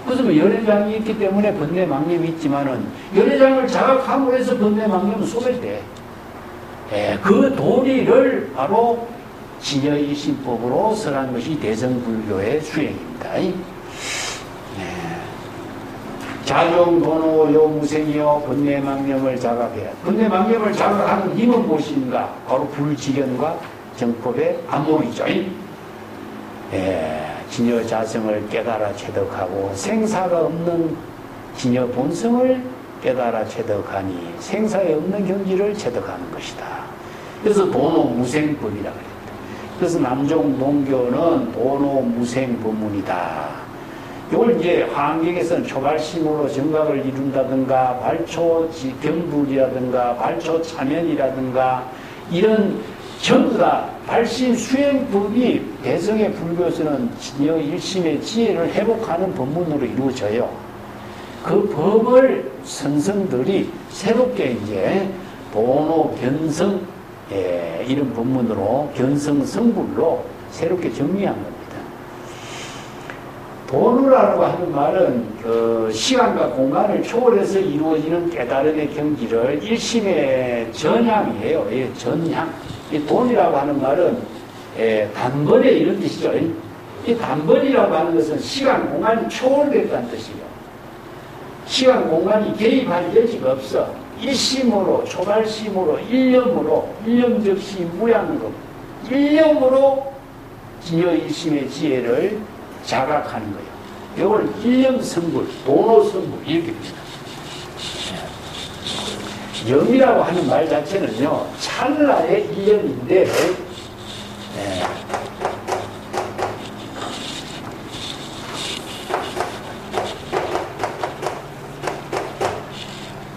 그래서 뭐 열애장이 있기 때문에 번뇌 망념이 있지만은 열애장을 자각함으로 해서 번뇌 망념은 소멸돼. 그 도리를 바로 진여일심법으로 설한 것이 대성불교의 수행입니다. 자종도노 요무생이요 번뇌 망념을 자각해야. 번뇌 망념을 자각하는 힘은 무엇인가? 바로 불지견과 정법의 안목이죠. 진여자성을 깨달아 체득하고 생사가 없는 진여 본성을 깨달아 체득하니 생사에 없는 경지를 체득하는 것이다. 그래서 도노무생법이라고 합니다. 그래서 남종 동교는 도노무생 법문이다. 이걸 이제 화엄경에서는 초발심으로 정각을 이룬다든가 발초 경불이라든가 발초 차면이라든가 이런 전부 다 발심 수행법이 대성의 불교에서는 진여 일심의 지혜를 회복하는 법문으로 이루어져요. 그 법을 선성들이 새롭게 이제 도노 견성 이런 법문으로 견성 성불로 새롭게 정리한 겁니다. 도노라고 하는 말은 그 시간과 공간을 초월해서 이루어지는 깨달음의 경지를 일심의 전향이에요. 전향. 이 돈이라고 하는 말은 단번에 이런 뜻이죠. 이 단번이라고 하는 것은 시간 공간이 초월됐다는 뜻이에요. 시간 공간이 개입할 여지가 없어. 일심으로, 초발심으로, 일념 즉시 무양금, 일념으로 진여 일심의 지혜를 자각하는 거예요. 이걸 일념성불, 도노성불 이렇게 봅니다. 영이라고 하는 말 자체는요, 찰나의 일념인데,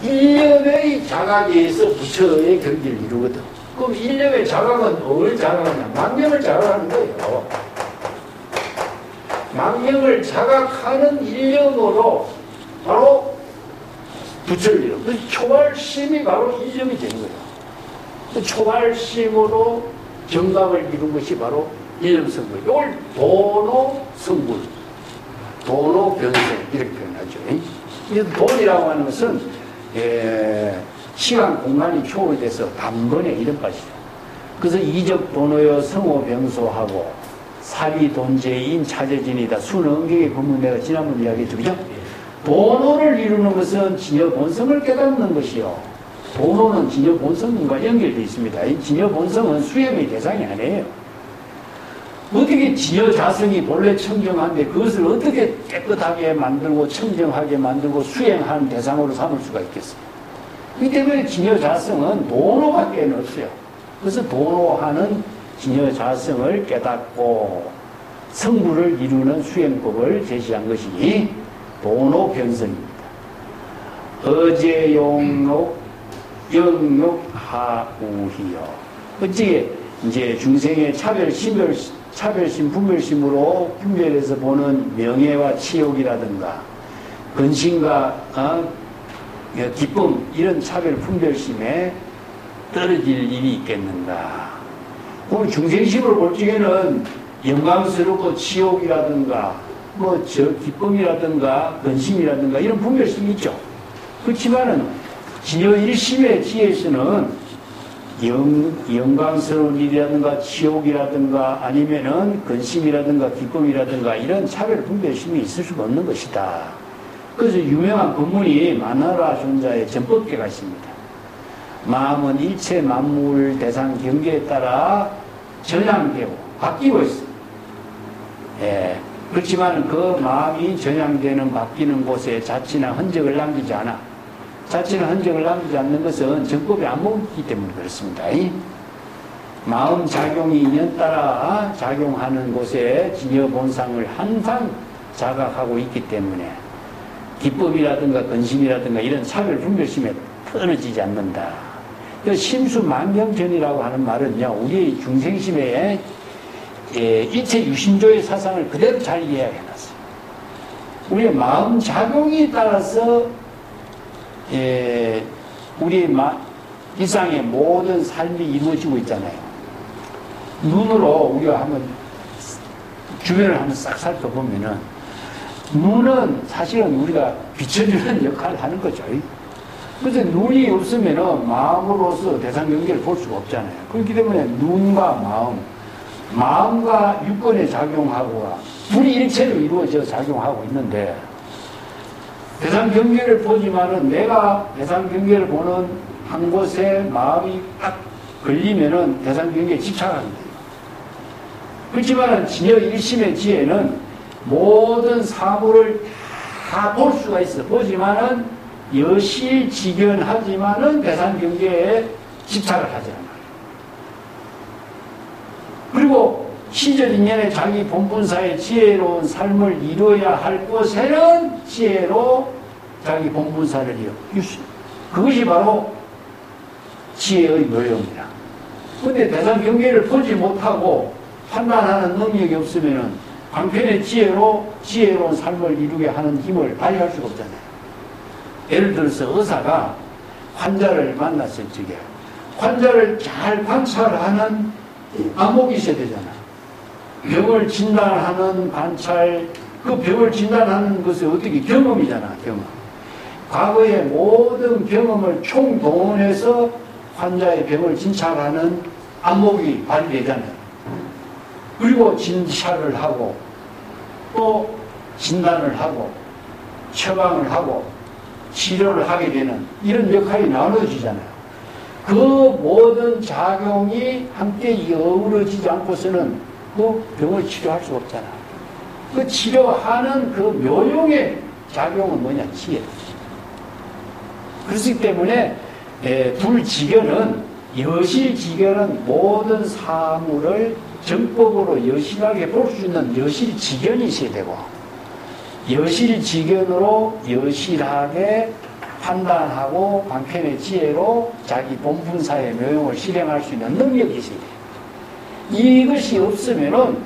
일념의 자각에 의해서 부처의 경지를 이루거든. 그럼 일념의 자각은 뭘 자각하냐? 망념을 자각하는 거예요. 망념을 자각하는 일념으로 바로 부처를 이루고, 그 초발심이 바로 일념이 되는 거예요. 그 초발심으로 정각을 이룬 것이 바로 일념성불. 이걸 도노성불, 도노변성 이렇게 표현하죠. 돈이라고 하는 것은 시간, 공간이 초월돼서 단번에 이런 것이죠. 그래서 이적 도노여 성호병소하고 사비 돈제인 차제진이다. 순엄격의 법문 내가 지난번 이야기했죠. 그죠? 도노를 이루는 것은 진여 본성을 깨닫는 것이요. 도노는 진여 본성과 연결되어 있습니다. 이 진여 본성은 수염의 대상이 아니에요. 어떻게 진여 자성이 본래 청정한데 그것을 어떻게 깨끗하게 만들고 청정하게 만들고 수행하는 대상으로 삼을 수가 있겠어요? 그렇기 때문에 진여 자성은 도노밖에 없어요. 그래서 도노하는 진여 자성을 깨닫고 성불을 이루는 수행법을 제시한 것이 도노 변성입니다. 어제용록 영록하우희요. 어찌게 이제 중생의 차별심, 분별심으로 분별해서 보는 명예와 치욕이라든가 근심과 기쁨 이런 차별 분별심에 떨어질 일이 있겠는가. 오늘 중생심을 볼 적에는 영광스럽고 치욕이라든가 기쁨이라든가 근심이라든가 이런 분별심이 있죠. 그렇지만은 진여 일심의 지혜에서는 영광스러운 일이라든가 치욕이라든가 아니면은 근심이라든가 기쁨이라든가 이런 차별 분별심이 있을 수가 없는 것이다. 그래서 유명한 법문이 만하라 존자의 전법계가 있습니다. 마음은 일체 만물 대상 경계에 따라 전향되고 바뀌고 있습니다. 그렇지만 그 마음이 전향되는 바뀌는 곳에 자취나 흔적을 남기지 않아. 자취나 흔적을 남기지 않는 것은 정법이 안 먹기 때문에 그렇습니다. 마음 작용이 인연 따라 작용하는 곳에 진여 본상을 항상 자각하고 있기 때문에 기쁨이라든가 근심이라든가 이런 차별 분별심에 떨어지지 않는다. 심수만병전이라고 하는 말은요, 우리 중생심의 일체 유심조의 사상을 그대로 잘 이해해놨어요. 우리의 마음 작용에 따라서 우리의 일상의 모든 삶이 이루어지고 있잖아요. 눈으로 우리가 한번 주변을 한번 싹 살펴보면은 눈은 사실은 우리가 비춰주는 역할을 하는 거죠. 그래서 눈이 없으면은 마음으로서 대상 경계를 볼 수가 없잖아요. 그렇기 때문에 눈과 마음과 육권에 작용하고 둘이 일체로 이루어져 작용하고 있는데 대상 경계를 보지만은 내가 대상 경계를 보는 한 곳에 마음이 딱 걸리면은 대상 경계에 집착하게 돼요. 그렇지만은 진여 일심의 지혜는 모든 사물을 다 볼 수가 있어. 보지만은 여실직연하지만은 대상 경계에 집착을 하지 않아요. 그리고 시절인연의 자기 본분사의 지혜로운 삶을 이루어야 할 곳에는 지혜로 자기 본분사를 이루어. 그것이 바로 지혜의 묘용이다. 그런데 대상 경계를 보지 못하고 판단하는 능력이 없으면은 방편의 지혜로운 삶을 이루게 하는 힘을 발휘할 수가 없잖아요. 예를 들어서 의사가 환자를 만났을 적에 환자를 잘 관찰하는 안목이 있어야 되잖아. 병을 진단하는 관찰, 그 병을 진단하는 것이 어떻게 경험이잖아, 경험. 과거의 모든 경험을 총동원해서 환자의 병을 진찰하는 안목이 발휘되잖아요. 그리고 진찰을 하고 또 진단을 하고 처방을 하고 치료를 하게 되는 이런 역할이 나눠지잖아요. 그 모든 작용이 함께 어우러지지 않고서는 그 병을 치료할 수가 없잖아. 그 치료하는 그 묘용의 작용은 뭐냐? 지혜. 그렇기 때문에 불지견은, 여실지견은 모든 사물을 정법으로 여실하게 볼 수 있는 여실지견이 있어야 되고, 여실지견으로 여실하게 판단하고 방편의 지혜로 자기 본분사의 묘용을 실행할 수 있는 능력이 있어야 돼요. 이것이 없으면은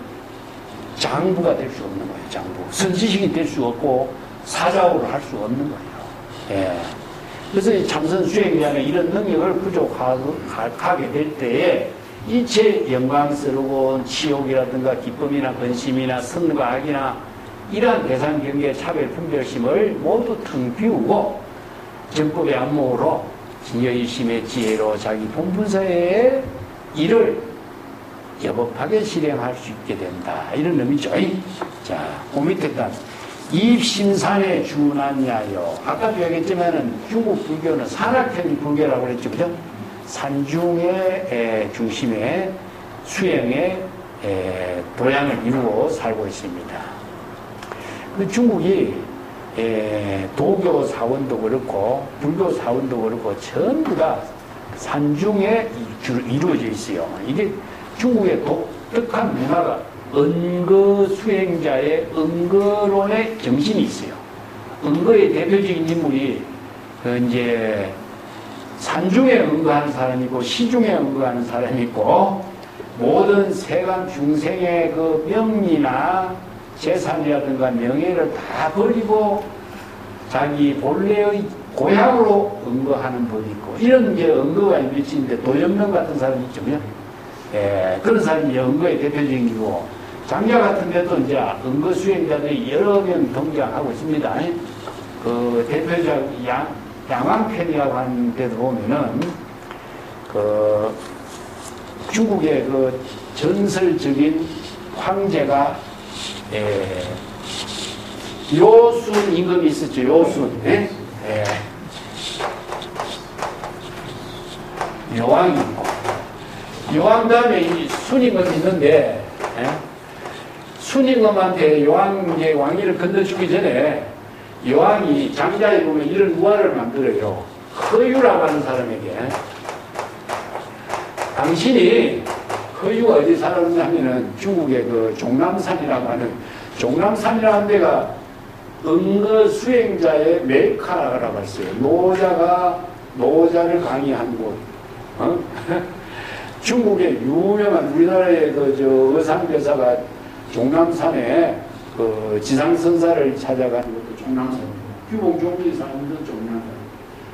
장부가 될 수 없는 거예요. 장부. 선지식이 될 수 없고 사자우를 할 수 없는 거예요. 예. 그래서 참선 수행자는 이런 능력을 부족하게 될 때에 이체 영광스러운 치욕이라든가 기쁨이나 근심이나 선과 악이나 이러한 대상 경계 차별 분별심을 모두 텅 비우고 정법의 안목으로 진여일심의 지혜로 자기 본분사의 일을 여법하게 실행할 수 있게 된다. 이런 의미죠. 자, 그 밑에 단 입심산에 준하냐요. 아까도 얘기했지만은 중국 불교는 산악형 불교라고 그랬죠. 그죠? 산중의 중심에 수행의 도양을 이루고 살고 있습니다. 그 중국이 도교 사원도 그렇고 불교 사원도 그렇고 전부 다 산중에 이루어져 있어요. 이게 중국의 독특한 문화가 은거 수행자의 은거론의 정신이 있어요. 은거의 대표적인 인물이 이제 산중에 은거하는 사람이 있고 시중에 은거하는 사람이 있고, 모든 세간 중생의 그 명리나 재산이라든가 명예를 다 버리고 자기 본래의 고향으로 은거하는 법이 있고, 이런 게 은거가 몇인데 도염명 같은 사람이 있죠. 그런 사람이 은거의 대표적이고, 장자 같은 데도 이제 은거 수행자들이 여러 명 등장하고 있습니다. 그 대표적 양왕편이라고 하는 데도 보면은 그 중국의 그 전설적인 황제가 요순 임금이 있었죠. 요순. 여왕이 있고, 여왕 다음에 이 순임금이 있는데, 순임금한테 여왕의 왕위를 건너주기 전에 여왕이 장자에 보면 이런 우화를 만들어요. 허유라고 하는 사람에게, 당신이 허유가 어디 살았냐면은 중국의 그 종남산이라고 하는 데가 은거 수행자의 메카라고 했어요. 노자를 강의한 곳. 중국의 유명한 우리나라의 그 의상대사가 종남산에 그 지상선사를 찾아가는 것도 종남산이고, 규봉종이 사는 데도 종남산,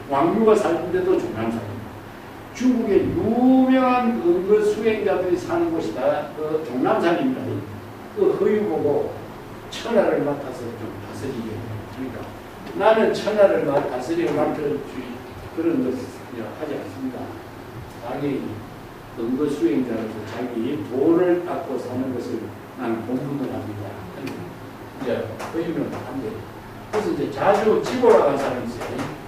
왕유가 사는 데도 종남산. 중국의 유명한 은거 수행자들이 사는 곳이다. 그 종남산입니다. 그 허유 보고 천하를 맡아서 좀 다스리게. 그러니까 나는 천하를 다스리고 맡을 그런 것을 하지 않습니다. 자기 은거 수행자로서 자기 도를 닦고 사는 것을 나는 본분을 합니다. 이제 허유는 안 돼요. 그래서 이제 자주 지보라고 한 사람이 있어요.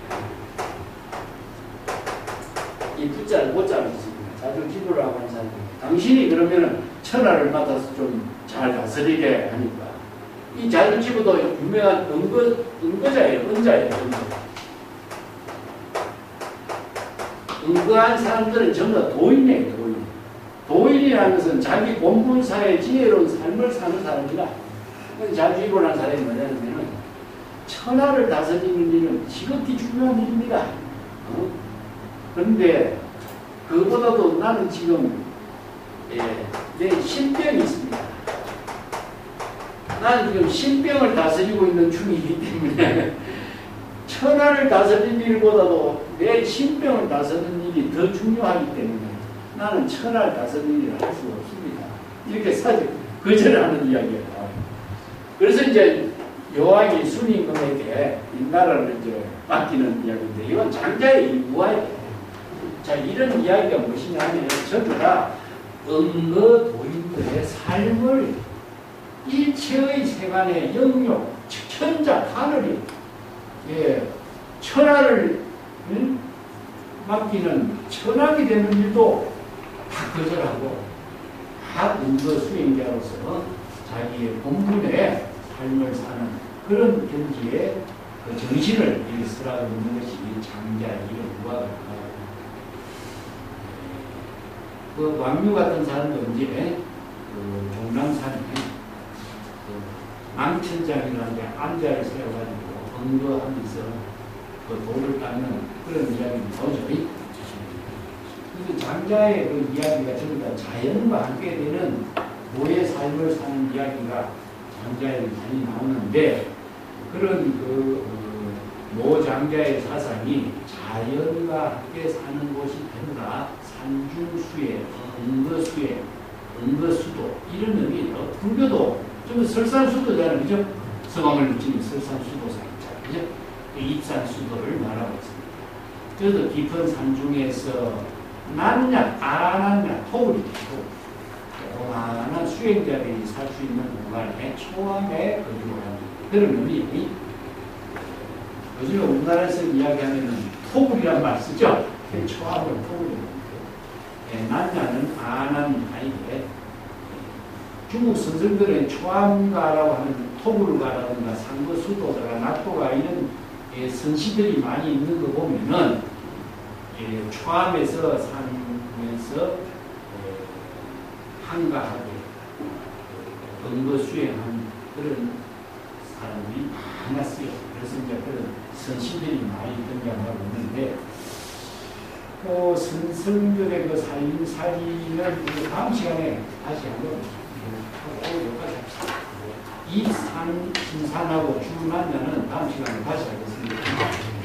이 부자를 못 잡으십니다. 자주 지보라고 하는 사람이. 당신이 그러면은 천하를 맡아서 좀 잘 다스리게 하니까. 이 자주 지보도 유명한 은거자예요. 은자예요. 은거한 사람들은 전부 다 도인이에요. 도인이라는 것은 자기 본분사의 지혜로운 삶을 사는 사람이다. 자주입을 한 사람이 뭐냐면 천하를 다스리는 일은 지극히 중요한 일입니다. 그런데 그보다도 나는 지금 내 신병이 있습니다. 나는 지금 신병을 다스리고 있는 중이기 때문에 천하를 다스리는 일보다도 내 신병을 다스리는 일이 더 중요하기 때문에 나는 천하를 다스리는 일을 할 수가 없습니다. 이렇게 거절하는 이야기예요. 그래서 이제 여왕이 순임금에게 이 나라를 이제 맡기는 이야기인데, 이건 장자의 우화예요. 자, 이런 이야기가 무엇이냐 하면 전부 다 은거 도인들의 삶을 일체의 세간의 영역, 천자, 하늘이 천하를 맡기는 천하게 되는 일도 다 거절하고 다 은거 수행자로서 자기의 본분의 삶을 사는 그런 경지에 그 정신을 쓰라고 있는 것이 장자의 연구와 같아요. 그 왕류 같은 사람도 이제 그 종남산에 그 망천장이라는 데 암자를 세워가지고 언거하면서 그 돌을 닦는 그런 이야기가 나오죠. 그래서 장자의 그 이야기가 전부 다 자연과 함께 되는 모의 삶을 사는 이야기가 장자에 많이 나오는데 그런 모장자의 사상이 자연과 함께 사는 곳이 된다. 산중수에, 은거수에, 은거수도 이런 의미로 불교도 좀 설산수도잖아요. 그죠? 서방을 붙이는 설산수도사입니다. 그죠? 입산수도를 말하고 있습니다. 그래서 깊은 산중에서 낮냐, 아라냐, 토굴이 있고 고만한 수행자들이 살 수 있는 공간에 초암에 거주하는 그런 의미. 요즘에 우리나라에서 이야기하면 토굴이란 말 쓰죠? 초암을 토굴이라고. 난야는 안함이 아니게 중국 선생들의 초암가라고 하는 토굴가라든가 상거수도가 낙도가 이런 선시들이 많이 있는 거 보면은 초암에서 살면서 한가하게 은거수행한 그런 사람들이 많았어요. 그래서 이제 그런 선시들이 많이 등장하고 있는데 그 선생들의 그 사진은 다음 시간에 다시 한번 하고 여기까지 합시다. 이 신산하고 주만나는 다음 시간에 다시 하겠습니다.